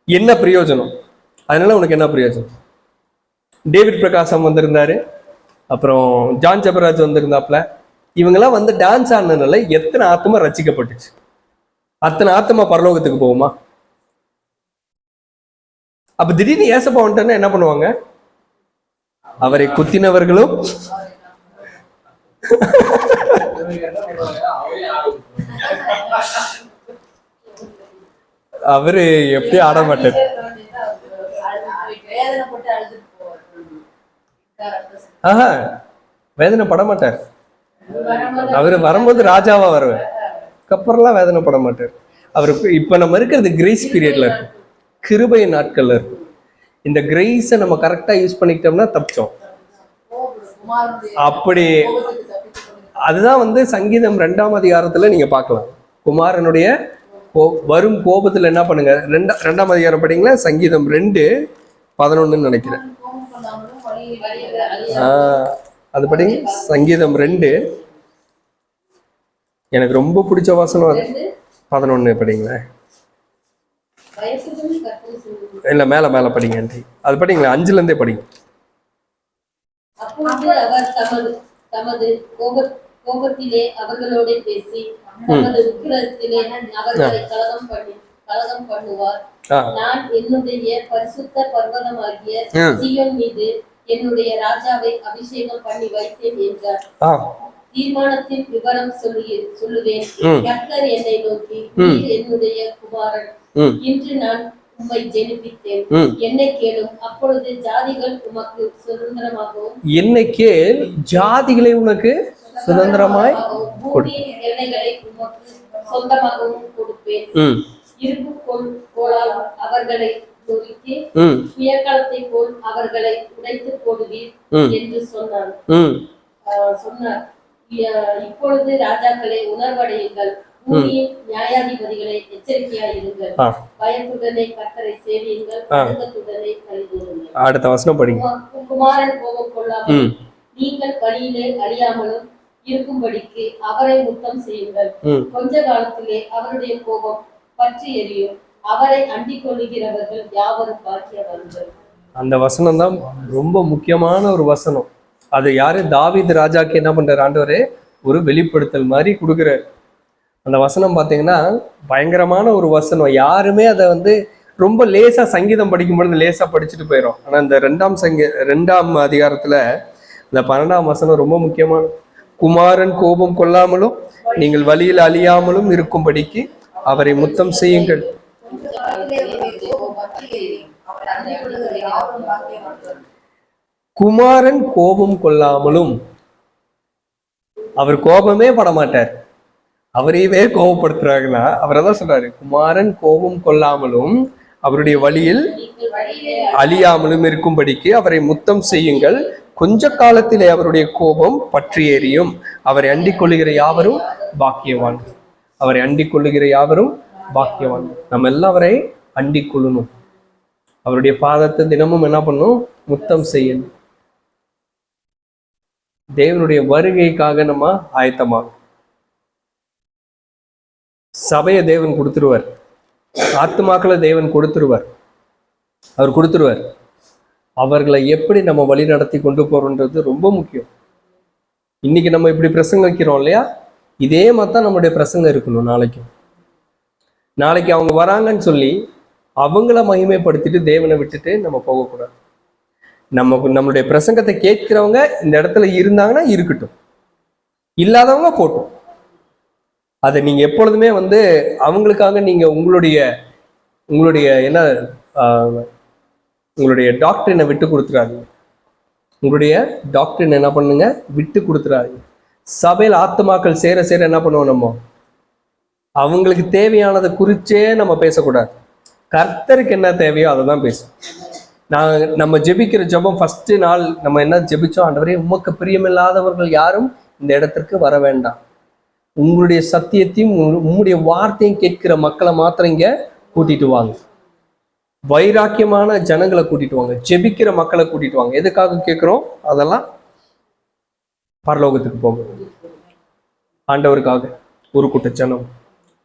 என்ன பிரயோஜனம்? அதனால உனக்கு என்ன பிரயோஜனம்? டேவிட் பிரகாசம் வந்திருந்தாரு, அப்புறம் ஜான் ஜபராஜ் வந்திருந்தாப்புல. இவங்கெல்லாம் வந்து டான்ஸ் ஆடினால எத்தனை ஆத்மா ரசிக்கப்பட்டுச்சு? அத்தனை ஆத்மா பரலோகத்துக்கு போகுமா? அப்ப திடீர்னு ஏசப்பா வந்துட்டா என்ன பண்ணுவாங்க? அவரை குத்தினவர்களும் அவரு எப்படி ஆட மாட்டார். ஆஹா, வேதனை பட மாட்டார். அவரு வரும்போது ராஜாவா வருவார், அப்புறம்லாம் வேதனை பட மாட்டார். அவருக்கு இப்ப நம்ம இருக்கிறது கிரேஸ் பீரியட்ல இருக்கும், கிருபை நாட்கள்ல இருக்கும். இந்த கிரேஸை நம்ம கரெக்டா யூஸ் பண்ணிக்கிட்டோம்னா தப்பிச்சோம். அப்படி அதுதான் வந்து சங்கீதம் 2ஆம் அதிகாரத்துல நீங்க பார்க்கலாம். குமாரனுடைய வரும் கோபத்துல என்ன பண்ணுங்க, 2ஆம் அதிகாரம் படிங்களா, சங்கீதம் 2:11 நினைக்கிறேன். அது படிங்க, சங்கீதம் 2. எனக்கு ரொம்ப பிடிச்ச வாசனம் அது. 11 படிங்களேன். இல்ல மேல படிங்க, அது படிங்களா, 5ல இருந்தே படிங்க. அப்பொழுது அவர் தமது கோபத்திலே அவர்களோட பேசி தமது உக்கிரத்திலே அவர்களை கலகம் பண்ணுவார். நான் என்னுடைய பரிசுத்த பர்வதமாகிய சீயோன் மீது என்னுடைய ராஜாவை அபிஷேகம் பண்ணி வைத்தேன் என்றார். தீர்மானத்தின் விவரம் சொல்லுவேன். கர்த்தர் என்னை நோக்கி, நீர் என்னுடைய குமாரன், இன்று நான் உம்மை ஜெனிப்பித்தேன், என்னை கேளும், அப்பொழுது ஜாதிகள் உமக்கு சுதந்திரமாகவும், என்னை கேள், ஜாதிகளை உனக்கு சுதந்திரமாய் பூமியின் எல்லைகளை உமக்கு சொந்தமாகவும் கொடுப்பேன். இருப்பு கோளால் அவர்களை நொறுக்கி சுயக்காலத்தை போல் அவர்களை உடைத்து போடுவீர் என்று சொன்னார். இப்பொழுது ராஜாக்களை உணர்வடையுங்கள், பூமியின் நியாயாதிபதிகளை எச்சரிக்கையாயிருங்கள், பயத்துடனே கர்த்தரை சேவியுங்கள், அடக்கத்துடனே கழிவுங்கள். அடுத்த வசனம் படிங்க. குமாரன் கோபம் கொள்ளாமல் நீங்கள் வழியிலே அழியாமலும் இருக்கும்படிக்கு அவரை முத்தம் செய்யுங்கள். கொஞ்ச காலத்திலே அவருடைய கோபம் பற்றி எரியும், அவரை அண்டிக் கொள்ளுகிறவர்கள் யாவரும் பாக்கியவான்கள். அந்த வசனம் தான் ரொம்ப முக்கியமான ஒரு வசனம். அது யாரு? தாவீது ராஜாக்கு என்ன பண்றாரு? ஆண்டவரே ஒரு வெளிப்படுத்தல் மாதிரி கொடுக்குறாரு. அந்த வசனம் பார்த்தீங்கன்னா பயங்கரமான ஒரு வசனம். யாருமே அதை வந்து ரொம்ப லேசா சங்கீதம் படிக்கும் பொழுது லேசா படிச்சுட்டு போயிடும். ஆனா இந்த 2ஆம் அதிகாரத்துல இந்த 12ஆம் வசனம் ரொம்ப முக்கியமான. குமாரன் கோபம் கொள்ளாமலும் நீங்கள் வழியில் அழியாமலும் இருக்கும்படிக்கு அவரை முத்தம் செய்யுங்கள். குமாரன் கோபம் கொள்ளாமலும், அவர் கோபமே பட மாட்டார், அவரையவே கோபப்படுத்துறாங்கன்னா அவரை தான் சொல்றாரு. குமாரன் கோபம் கொள்ளாமலும் அவருடைய வழியில் அழியாமலும் இருக்கும்படிக்கு அவரை முத்தம் செய்யுங்கள். கொஞ்ச காலத்திலே அவருடைய கோபம் பற்றி எரியும், அவரை அண்டிக் கொள்ளுகிற யாவரும் பாக்கியவான். அவரை அண்டிக் கொள்ளுகிற யாவரும் பாக்கியவான். நம்ம எல்லாம் அவரை அண்டிக் கொள்ளணும். அவருடைய பாதத்தை தினமும் என்ன பண்ணணும்? முத்தம் செய்யணும். தேவனுடைய வருகைக்காக நம்ம ஆயத்தமாகும். சபையை தேவன் கொடுத்துருவார், ஆத்துமாக்களை தேவன் கொடுத்துருவார், அவர் கொடுத்துருவார். அவர்களை எப்படி நம்ம வழி நடத்தி கொண்டு போறோன்றது ரொம்ப முக்கியம். இன்னைக்கு நம்ம இப்படி பிரசங்கிக்கிறோம் இல்லையா, இதே மாதிரி தான் நம்மளுடைய பிரசங்கம் இருக்கணும். நாளைக்கு அவங்க வராங்கன்னு சொல்லி அவங்கள மகிமைப்படுத்திட்டு தேவனை விட்டுட்டு நம்ம போகக்கூடாது. நம்மளுடைய பிரசங்கத்தை கேட்கிறவங்க இந்த இடத்துல இருந்தாங்கன்னா இருக்கட்டும், இல்லாதவங்க போட்டும். அதை நீங்க எப்பொழுதுமே வந்து அவங்களுக்காக நீங்க உங்களுடைய என்ன உங்களுடைய டாக்டரினை விட்டு கொடுத்துறாதீங்க. உங்களுடைய டாக்டரினை என்ன பண்ணுங்க? விட்டு கொடுத்துறாதீங்க. சபையில் ஆத்துமாக்கள் சேர சேர என்ன பண்ணுவோம்? நம்ம அவங்களுக்கு தேவையானதை குறிச்சே நம்ம பேசக்கூடாது. கர்த்தருக்கு என்ன தேவையோ அதை தான் பேசும். நம்ம ஜெபிக்கிற ஜெபம் ஃபர்ஸ்ட் நாள் நம்ம என்ன ஜெபிச்சோம்? ஆண்டவரே, உமக்கு பிரியமில்லாதவர்கள் யாரும் இந்த இடத்திற்கு வர வேண்டாம். உங்களுடைய சத்தியத்தையும் உங்களுடைய வார்த்தையும் கேட்கிற மக்களை மாத்திரம் இங்க கூட்டிட்டு வாங்க. வைராக்கியமான ஜனங்களை கூட்டிட்டு வாங்க, ஜெபிக்கிற மக்களை கூட்டிட்டு வாங்க. எதுக்காக கேட்கிறோம்? அதெல்லாம் பரலோகத்துக்கு போகும். ஆண்டவருக்காக ஒரு கூட்ட ஜனம்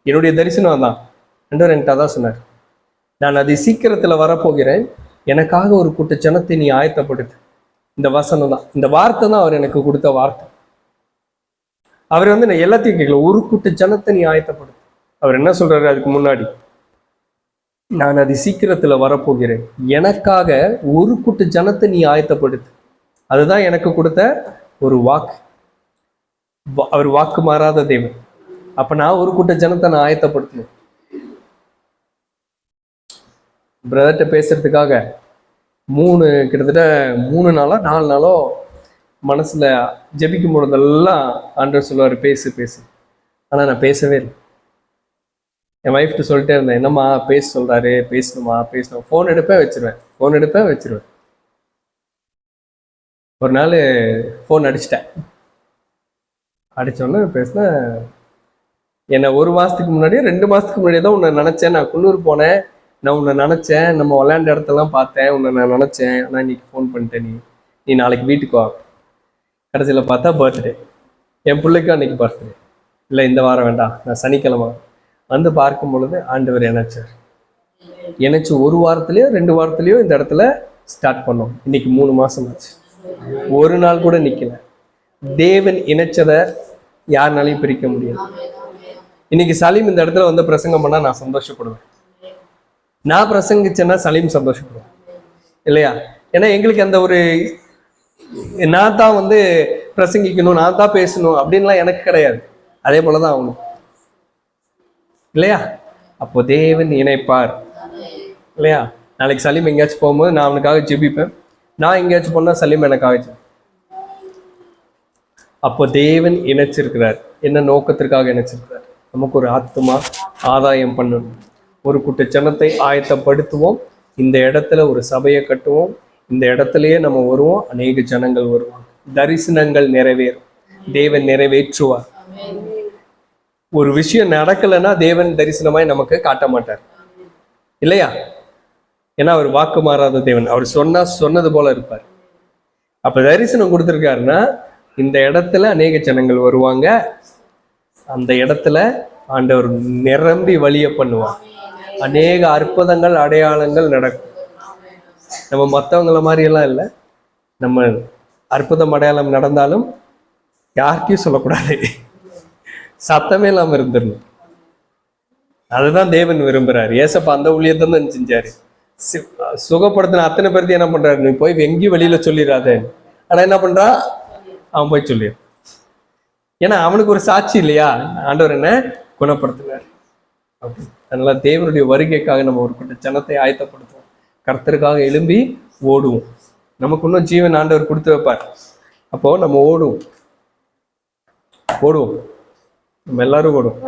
என்னுடைய தரிசனம் தான். ஆண்டவர் என்கிட்ட அதான் சொன்னார், நான் அது சீக்கிரத்துல வரப்போகிறேன், எனக்காக ஒரு கூட்ட ஜனத்தை நீ ஆயத்தப்படுத்து. இந்த வசனம் தான், இந்த வார்த்தை தான் அவர் எனக்கு கொடுத்த வார்த்தை. அவர் வந்து நான் எல்லாத்தையும் கேட்கல, ஒரு கூட்ட ஜனத்தை நீ ஆயத்தப்படுத்து. அவர் என்ன சொல்றாரு அதுக்கு முன்னாடி, நான் அது சீக்கிரத்துல வரப்போகிறேன், எனக்காக ஒரு கூட்ட ஜனத்தை நீ ஆயத்தப்படுத்து. அதுதான் எனக்கு கொடுத்த ஒரு வாக்கு. அவர் வாக்கு மாறாத தேவன். அப்ப நான் ஒரு கூட்ட ஜனத்தை நான் ஆயத்தப்படுத்தணும். பிரதர்கிட்ட பேசுறதுக்காக கிட்டத்தட்ட 3 நாளோ 4 நாளோ மனசுல ஜெபிக்கும் பொழுதெல்லாம் ஆண்டவர் சொல்லுவார், பேசு பேசு. ஆனா நான் பேசவே இல்லை. என் ஒய்ஃப்ட்டு சொல்லிட்டே இருந்தேன், என்னம்மா பேச சொல்றாரு, பேசணுமா பேசணும். ஃபோன் எடுப்பேன் வச்சிருவேன். ஒரு நாள் ஃபோன் அடிச்சிட்டேன். அடிச்சோடனே பேசினேன், என்னை 1 மாசத்துக்கு முன்னாடியே 2 மாசத்துக்கு முன்னாடியே தான் உன்னை நினைச்சேன். நான் குன்னூர் போனேன், நான் உன்னை நினைச்சேன், நம்ம விளையாண்ட இடத்தெல்லாம் பார்த்தேன், உன்னை நான் நினைச்சேன். ஆனால் இன்னைக்கு ஃபோன் பண்ணிட்டேன், நீ நாளைக்கு வீட்டுக்கு வா. கடைசியில் பார்த்தா பர்த்டே. என் பிள்ளைக்கும் அன்னைக்கு பர்த்டே. இல்லை இந்த வாரம் வேண்டாம், நான் சனிக்கிழமை வந்து பார்க்கும் பொழுது ஆண்டவர் இணைச்சார். இணைச்சு 1 வாரத்துலையோ 2 வாரத்துலையோ இந்த இடத்துல ஸ்டார்ட் பண்ணோம். இன்னைக்கு 3 மாசம் ஆச்சு. ஒரு நாள் கூட நிக்கல. தேவன் இணைச்சதை யாருனாலையும் பிரிக்க முடியாது. இன்னைக்கு சலீம் இந்த இடத்துல வந்து பிரசங்கம் பண்ணா நான் சந்தோஷப்படுவேன். நான் பிரசங்கிச்சேன்னா சலீம் சந்தோஷப்படுவேன் இல்லையா? ஏன்னா எங்களுக்கு அந்த ஒரு நான் தான் வந்து பிரசங்கிக்கணும், நான் தான் பேசணும் அப்படின்லாம் எனக்கு கிடையாது. அதே போலதான் அவனும் இல்லையா? அப்போ தேவன் இணைப்பார் இல்லையா? நாளைக்கு சலீம் எங்கேயாச்சும் போகும்போது நான் அவனுக்காக ஜெபிப்பேன், நான் எங்கேயாச்சும் போனா சலீம் எனக்காக ஜெபிப்பேன். அப்போ தேவன் இணைச்சிருக்கிறார். என்ன நோக்கத்திற்காக இணைச்சிருக்கிறார்? நமக்கு ஒரு ஆத்மா ஆதாயம் பண்ணணும். ஒரு கூட்ட ஜனத்தை ஆயத்தப்படுத்துவோம். இந்த இடத்துல ஒரு சபையை கட்டுவோம். இந்த இடத்துலயே நம்ம வருவோம். அநேக ஜனங்கள் வருவாங்க. தரிசனங்கள் நிறைவேறும். தேவன் நிறைவேற்றுவார். ஒரு விஷயம் நடக்கலைன்னா தேவன் தரிசனமாய் நமக்கு காட்ட மாட்டார் இல்லையா? ஏன்னா அவர் வாக்கு மாறாத தேவன். அவர் சொன்னது போல இருப்பார். அப்ப தரிசனம் கொடுத்துருக்காருன்னா இந்த இடத்துல அநேக ஜனங்கள் வருவாங்க. அந்த இடத்துல ஆண்டவர் நிரம்பி வழிய பண்ணுவார். அநேக அற்புதங்கள் அடையாளங்கள் நடக்கும். நம்ம மற்றவங்கள மாதிரி எல்லாம் இல்லை. நம்ம அற்புதம் அடையாளம் நடந்தாலும் யாருக்கையும் சொல்லக்கூடாது, சத்தமே இல்லாம இருந்துடணும். அதுதான் தேவன் விரும்புறாரு. ஏசப்பா அந்த ஊழியத்தை தான் செஞ்சாரு. சுகப்படுத்தின அத்தனை பேருக்கு என்ன பண்றாரு, நீ போய் எங்கேயும் வெளியில சொல்லிடாத. ஆனா என்ன பண்றான், அவன் போய் சொல்லி. ஏன்னா அவனுக்கு ஒரு சாட்சி இல்லையா, ஆண்டவர் என்ன குணப்படுத்தினார். அதனால தேவனுடைய வருகைக்காக நம்ம ஒரு கூட்ட ஜனத்தை ஆயத்தப்படுத்துவோம். கர்த்தருக்காக எழும்பி ஓடுவோம். நமக்கு இன்னும் ஜீவன் ஆண்டவர் கொடுத்து வைப்பார். அப்போ நம்ம ஓடுவோம். நம்ம எல்லாரும் ஓடுவோம்.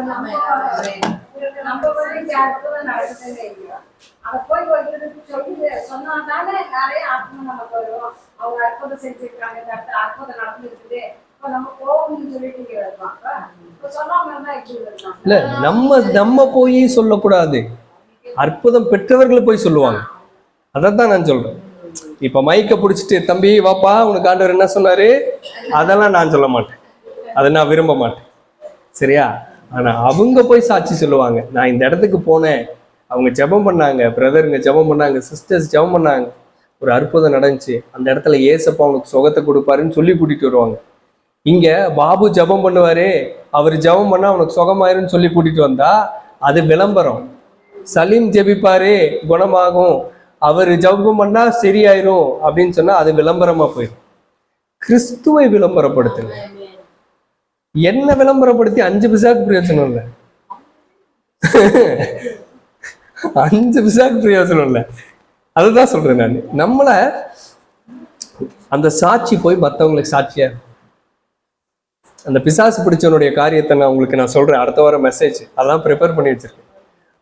இல்ல நம்ம போய் சொல்லக்கூடாது, அற்புதம் பெற்றவர்கள் போய் சொல்லுவாங்க. அதான் நான் சொல்றேன். இப்ப மைக்க பிடிச்சிட்டு தம்பி வாப்பா உனக்கு ஆண்டவர் என்ன சொன்னாரு, அதெல்லாம் நான் சொல்ல மாட்டேன், அதை நான் விரும்ப மாட்டேன். சரியா? ஆனா அவங்க போய் சாட்சி சொல்லுவாங்க. நான் இந்த இடத்துக்கு போனேன், அவங்க ஜெபம் பண்ணாங்க, பிரதருங்க ஜெபம் பண்ணாங்க, சிஸ்டர்ஸ் ஜெபம் பண்ணாங்க, ஒரு அற்புதம் நடந்துச்சு, அந்த இடத்துல ஏசப்பா அவனுக்கு சுகத்தை கொடுப்பாருன்னு சொல்லி கூட்டிட்டு வருவாங்க. இங்க பாபு ஜெபம் பண்ணுவாரு, அவர் ஜெபம் பண்ணா அவனுக்கு சுகமாயிருன்னு சொல்லி கூட்டிட்டு வந்தா அது விளம்பரம். சலீம் ஜெபிப்பாரு குணமாகும், அவர் ஜெபம் பண்ணா சரியாயிரும் அப்படின்னு சொன்னா அது விளம்பரமா போயிடும். கிறிஸ்துவை விளம்பரப்படுத்துங்க. என்ன விளம்பரப்படுத்தி 5 பைசாக்கு பிரயோஜனம் இல்லை. 5 பைசாக்கு பிரயோஜனம் இல்லை. அதுதான் சொல்றேன் நான். நம்மள அந்த சாட்சி போய் மற்றவங்களுக்கு சாட்சியா இருக்கும். அந்த பிசாசு பிடிச்சவனுடைய காரியத்தை நான் உங்களுக்கு சொல்றேன். அடுத்த வாரம் மெசேஜ் அதெல்லாம் ப்ரிப்பேர் பண்ணி வச்சிருக்கேன்.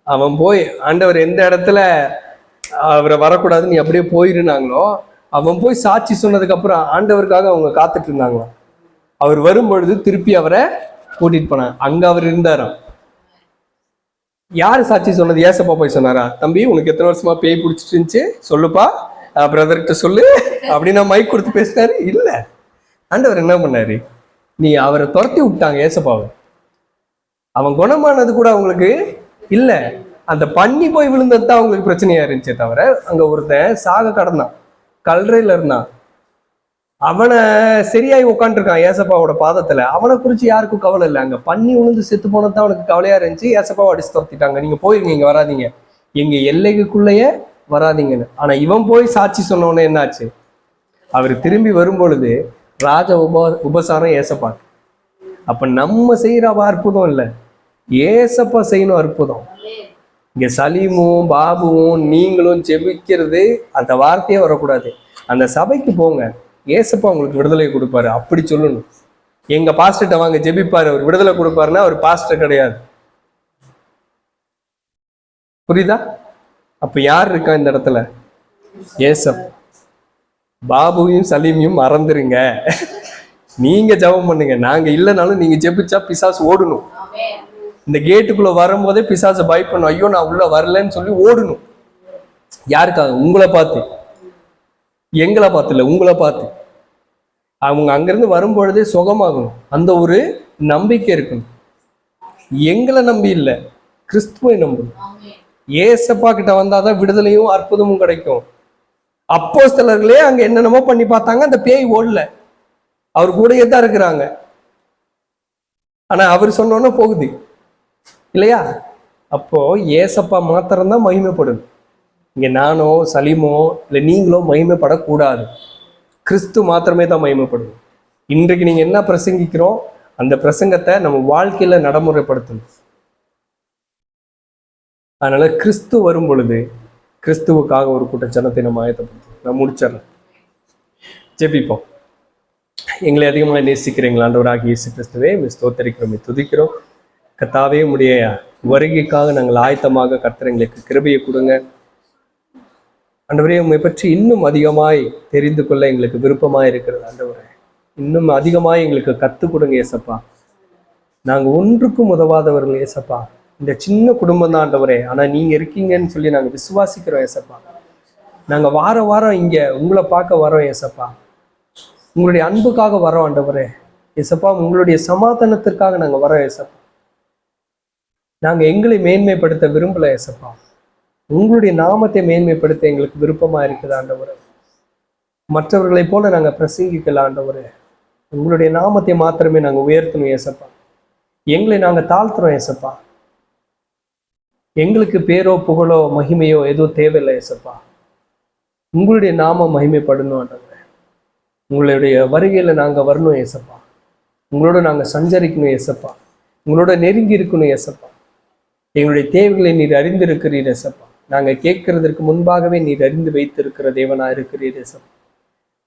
அவன் போய் ஆண்டவர் எந்த இடத்துல அவரை வரக்கூடாது நீ அப்படியே போயிருந்தாங்களோ, அவன் போய் சாட்சி சொன்னதுக்கு அப்புறம் ஆண்டவருக்காக அவங்க காத்துட்டு இருந்தாங்களாம். அவர் வரும்பொழுது திருப்பி அவரை கூட்டிட்டு போனாங்க. அங்க அவர் இருந்தாராம். யாரு சாட்சி சொன்னது? ஏசப்பா போய் சொன்னாரா, தம்பி உனக்கு எத்தனை வருஷமா பேய் பிடிச்சிட்டு இருந்துச்சு சொல்லுப்பா, பிரதர்கிட்ட சொல்லு அப்படின்னா மைக் கொடுத்து பேசினாரு. இல்ல, ஆண்டவர் என்ன பண்ணாரு, நீ அவரை துரத்தி விட்டாங்க ஏசப்பாவை. அவன் குணமானது கூட அவங்களுக்கு இல்ல. அந்த பண்ணி போய் விழுந்தது தான் அவங்களுக்கு பிரச்சனையா இருந்துச்சே தவிர, அங்க ஒருத்தன் சாக கடந்தான், கல்லறையில இருந்தான், அவனை சரியாய் உட்காந்துருக்கான் ஏசப்பாவோட பாதத்துல. அவனை குறிச்சு யாருக்கும் கவலை இல்லை. அங்க பண்ணி விழுந்து செத்து போனதான் அவனுக்கு கவலையா இருந்துச்சு. ஏசப்பாவை அடிச்சு துரத்திட்டாங்க, நீங்க போயிருங்க, இங்க வராதீங்க, எங்க எல்லைக்குள்ளேயே வராதீங்கன்னு. ஆனா இவன் போய் சாட்சி சொன்னோன்னு என்னாச்சு? அவர் திரும்பி வரும்பொழுது ராஜ உபசாரம் ஏசப்பாக்கு. அப்ப நம்ம செய்யற அற்புதம் இல்லை, ஏசப்பா செய்யணும் அற்புதம். இங்க சலீமும் பாபுவும் நீங்களும் ஜெபிக்கிறது அந்த வார்த்தையே வரக்கூடாது. அந்த சபைக்கு போங்க, ஏசப்பா உங்களுக்கு விடுதலை கொடுப்பாரு அப்படி சொல்லணும். எங்க பாஸ்டர்கிட்ட வாங்க ஜெபிப்பாரு, அவர் விடுதலை கொடுப்பாருன்னா அவர் பாஸ்டர் கிடையாது. புரியுதா? அப்ப யார் இருக்கா இந்த இடத்துல? ஏசப்பா. பாபுவையும் சலீமையும் மறந்துருங்க, நீங்க ஜெபம் பண்ணுங்க. நாங்க இல்லைனாலும் நீங்க ஜெபிச்சா பிசாசு ஓடணும். இந்த கேட்டுக்குள்ள வரும்போதே பிசாசை பயப்படணும், ஐயோ நான் உள்ள வரலன்னு சொல்லி ஓடணும். யாருக்காக? உங்களை பார்த்து, எங்களை பார்த்து இல்லை, உங்களை பார்த்து. அவங்க அங்கிருந்து வரும்பொழுதே சுகமாகணும், அந்த ஒரு நம்பிக்கை இருக்கணும். எங்களை நம்பி இல்லை, கிறிஸ்துவை நம்பணும். ஏசப்பா கிட்ட வந்தாதான் விடுதலையும் அற்புதமும் கிடைக்கும். அப்போஸ்தலர்களே அங்க என்னென்னமோ பண்ணி பார்த்தாங்க, அந்த பேய் ஓடல, அவர் கூடயே தான் இருக்கிறாங்க. ஆனா அவர் சொன்னோன்னா போகுது இல்லையா? அப்போ ஏசப்பா மாத்திரம்தான் மகிமைப்படும். இங்க நானோ சலீமோ இல்லை நீங்களோ மகிமைப்படக்கூடாது, கிறிஸ்து மாத்திரமே தான் மகிமைப்படும். இன்றைக்கு நீங்க என்ன பிரசங்கிக்கிறோம், அந்த பிரசங்கத்தை நம்ம வாழ்க்கையில நடைமுறைப்படுத்தணும். அதனால கிறிஸ்து வரும் பொழுது கிறிஸ்துவுக்காக ஒரு கூட்ட ஜனத்தை நம்ம ஆயத்தப்படுத்தணும். நான் முடிச்சிடறேன், ஜெபிப்போம். எங்களை அதிகமாக நேசிக்கிறீங்களா ஆண்டவராகிய இயேசு கிறிஸ்துவே, ஸ்தோத்திரிக்கிறோம், துதிக்கிறோம். கர்த்தாவே, உம்முடைய வருகைக்காக நாங்கள் ஆயத்தமாக கர்த்தர் எங்களுக்கு கிருபையை கொடுங்க. ஆண்டவரே, உம்மை பற்றி இன்னும் அதிகமாய் தெரிந்து கொள்ள எங்களுக்கு விருப்பமாக இருக்கிறது. ஆண்டவரே, இன்னும் அதிகமாய் எங்களுக்கு கற்றுக் கொடுங்க ஏசப்பா. நாங்கள் ஒன்றுக்கும் உதவாதவர்கள் ஏசப்பா, இந்த சின்ன குடும்பம் தான் ஆண்டவரே, ஆனால் நீங்கள் இருக்கீங்கன்னு சொல்லி நாங்கள் விசுவாசிக்கிறோம் ஏசப்பா. நாங்கள் வாரம் இங்கே உங்களை பார்க்க வரோம் ஏசப்பா, உங்களுடைய அன்புக்காக வரோம் ஆண்டவரே ஏசப்பா, உங்களுடைய சமாதானத்திற்காக நாங்கள் வரோம் ஏசப்பா. நாங்கள் எங்களை மேன்மைப்படுத்த விரும்பல ஏசப்பா, உங்களுடைய நாமத்தை மேன்மைப்படுத்த எங்களுக்கு விருப்பமா இருக்குது ஆண்டவரே. மற்றவர்களைப் போல நாங்கள் பிரசங்கிக்கல ஆண்டவரே, உங்களுடைய நாமத்தை மாத்திரமே நாங்கள் உயர்த்தணும் ஏசப்பா. எங்களை நாங்கள் தாழ்த்துறோம் ஏசப்பா. எங்களுக்கு பேரோ புகழோ மகிமையோ எதுவும் தேவையில்லை ஏசப்பா. உங்களுடைய நாமம் மகிமைப்படணும் ஆண்டவரே. உங்களுடைய வருகையில நாங்கள் வரணும் ஏசப்பா. உங்களோட நாங்கள் சஞ்சரிக்கணும் ஏசப்பா. உங்களோட நெருங்கி இருக்கணும் ஏசப்பா. எங்களுடைய தேவைகளை நீர் அறிந்திருக்கிறீர் ஏசப்பா. நாங்கள் கேட்கறதற்கு முன்பாகவே நீர் அறிந்து வைத்திருக்கிற தேவனா இருக்கிறீர் ஏசப்பா.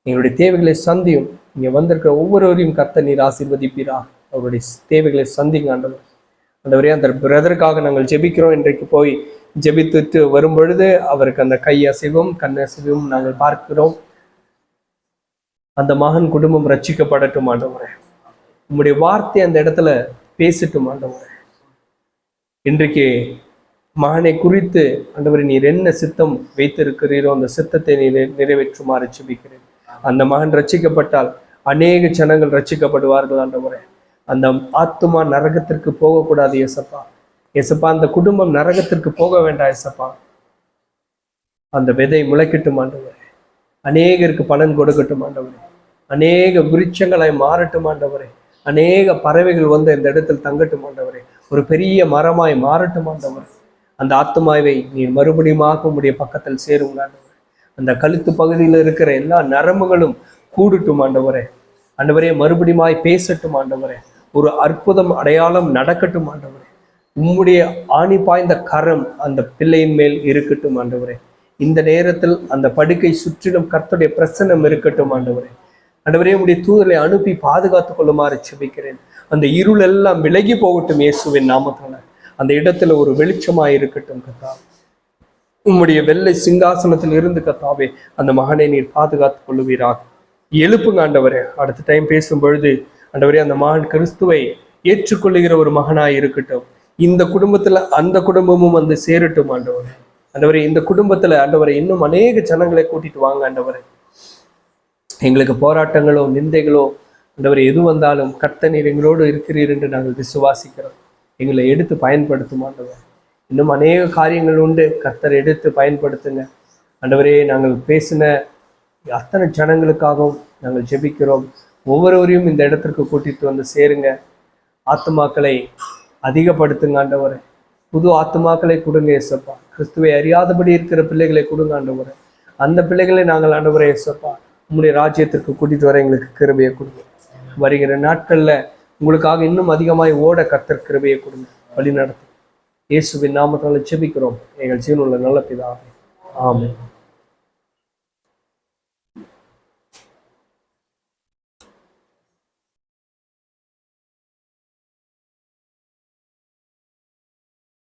எங்களுடைய தேவைகளை சந்தியும். இங்கே வந்திருக்கிற ஒவ்வொருவரையும் கர்த்தர் நீர் ஆசீர்வதிப்பீரா. அவருடைய தேவைகளை சந்திங்க ஆண்டவர். ஆண்டவரே, அந்த பிரதருக்காக நாங்கள் ஜெபிக்கிறோம். இன்றைக்கு போய் ஜெபித்துட்டு வரும் பொழுது அவருக்கு அந்த கை அசைவும் கண் அசைவும் நாங்கள் பார்க்கிறோம். அந்த மகன் குடும்பம் ரட்சிக்கப்படட்டும் ஆண்டவரே. உம்முடைய வார்த்தை அந்த இடத்துல பேசட்டும் ஆண்டவரே. இன்றைக்கு மகனை குறித்து ஆண்டவரே நீர் என்ன சித்தம் வைத்திருக்கிறீரோ அந்த சித்தத்தை நீர் நிறைவேற்றுமாறு ஜெபிக்கிறேன். அந்த மகன் ரட்சிக்கப்பட்டால் அநேக ஜனங்கள் ரட்சிக்கப்படுவார்கள் ஆண்டவரே. அந்த ஆத்துமா நரகத்திற்கு போகக்கூடாது ஏசப்பா. ஏசப்பா, அந்த குடும்பம் நரகத்திற்கு போக வேண்டாம் ஏசப்பா. அந்த விதை முளைக்கட்டும் ஆண்டவரே. அநேகருக்கு பலன் கொடுக்கட்டும் ஆண்டவரே. அநேக விருட்சங்களை மாறட்டும் ஆண்டவரே. அநேக பறவைகள் வந்து இந்த இடத்தில் தங்கட்டும் ஆண்டவரே. ஒரு பெரிய மரமாய் மாறட்டும் ஆண்டவரே. அந்த ஆத்துமாவை நீர் மறுபடியும் உம்முடைய பக்கத்தில் சேரும் ஆண்டவரே. அந்த கழுத்து பகுதியில் இருக்கிற எல்லா நரம்புகளும் கூடட்டும் ஆண்டவரே. ஆண்டவரே, மறுபடியுமாய் பேசட்டும் ஆண்டவரே. ஒரு அற்புதம் அடையாளம் நடக்கட்டும் ஆண்டவரே. உம்முடைய ஆணி பாய்ந்த கரம் அந்த பிள்ளையின் மேல் இருக்கட்டும் ஆண்டவரே. இந்த நேரத்தில் அந்த படுக்கை சுற்றிலும் கர்த்தருடைய பிரசன்னம் இருக்கட்டும் ஆண்டவரே. ஆண்டவரே, உம்முடைய தூதரை அனுப்பி பாதுகாத்துக் கொள்ளுமாறு ஜெபிக்கிறேன். அந்த இருள் எல்லாம் விலகி போகட்டும் இயேசுவின் நாமத்தால. அந்த இடத்துல ஒரு வெளிச்சமாய் இருக்கட்டும் கர்த்தாவே. உம்முடைய வெள்ளை சிங்காசனத்தில் இருந்து கர்த்தாவே அந்த மகனை நீர் பாதுகாத்துக் கொள்ளுவீராக. எழுப்புங்க ஆண்டவரே. அடுத்த டைம் பேசும் பொழுது ஆண்டவரே, அந்த மகன் கிறிஸ்துவை ஏற்றுக்கொள்ளுகிற ஒரு மகனாய் இருக்கட்டும். இந்த குடும்பத்துல அந்த குடும்பமும் வந்து சேரட்டும் ஆண்டவரே. ஆண்டவரே, இந்த குடும்பத்துல ஆண்டவரே இன்னும் அநேக ஜனங்களை கூட்டிட்டு வாங்க ஆண்டவரே. எங்களுக்கு போராட்டங்களோ நிந்தைகளோ ஆண்டவரே எது வந்தாலும் கர்த்தர் நீர் எங்களோடு இருக்கிறீர் என்று நாங்கள் விசுவாசிக்கிறோம். எங்களை எடுத்து பயன்படுத்தும் ஆண்டவர். இன்னும் அநேக காரியங்கள் உண்டு, கர்த்தர் எடுத்து பயன்படுத்துங்க ஆண்டவரே. நாங்கள் பேசின அத்தனை ஜனங்களுக்காகவும் நாங்கள் ஜெபிக்கிறோம். ஒவ்வொருவரையும் இந்த இடத்திற்கு கூட்டிட்டு வந்து சேருங்க. ஆத்துமாக்களை அதிகப்படுத்துங்க ஆண்டவரே. புது ஆத்துமாக்களை கொடுங்க ஏசப்பா. கிறிஸ்துவை அறியாதபடி இருக்கிற பிள்ளைகளை கொடுங்க ஆண்டவரே. அந்த பிள்ளைகளை நாங்கள் ஆண்டவரே ஏசப்பா உங்களுடைய ராஜ்யத்திற்கு கூட்டிட்டு வர எங்களுக்கு கிருபையை கொடுங்க. வருகிற நாட்கள்ல உங்களுக்காக இன்னும் அதிகமாய் ஓட கர்த்தர் கிருபையை கொடுங்க, வழி நடத்தும். இயேசுவின் நாமத்தால் ஜெபிக்கிறோம் எங்கள் ஜீவனுள்ள நல்ல பிதாவே, ஆமென்.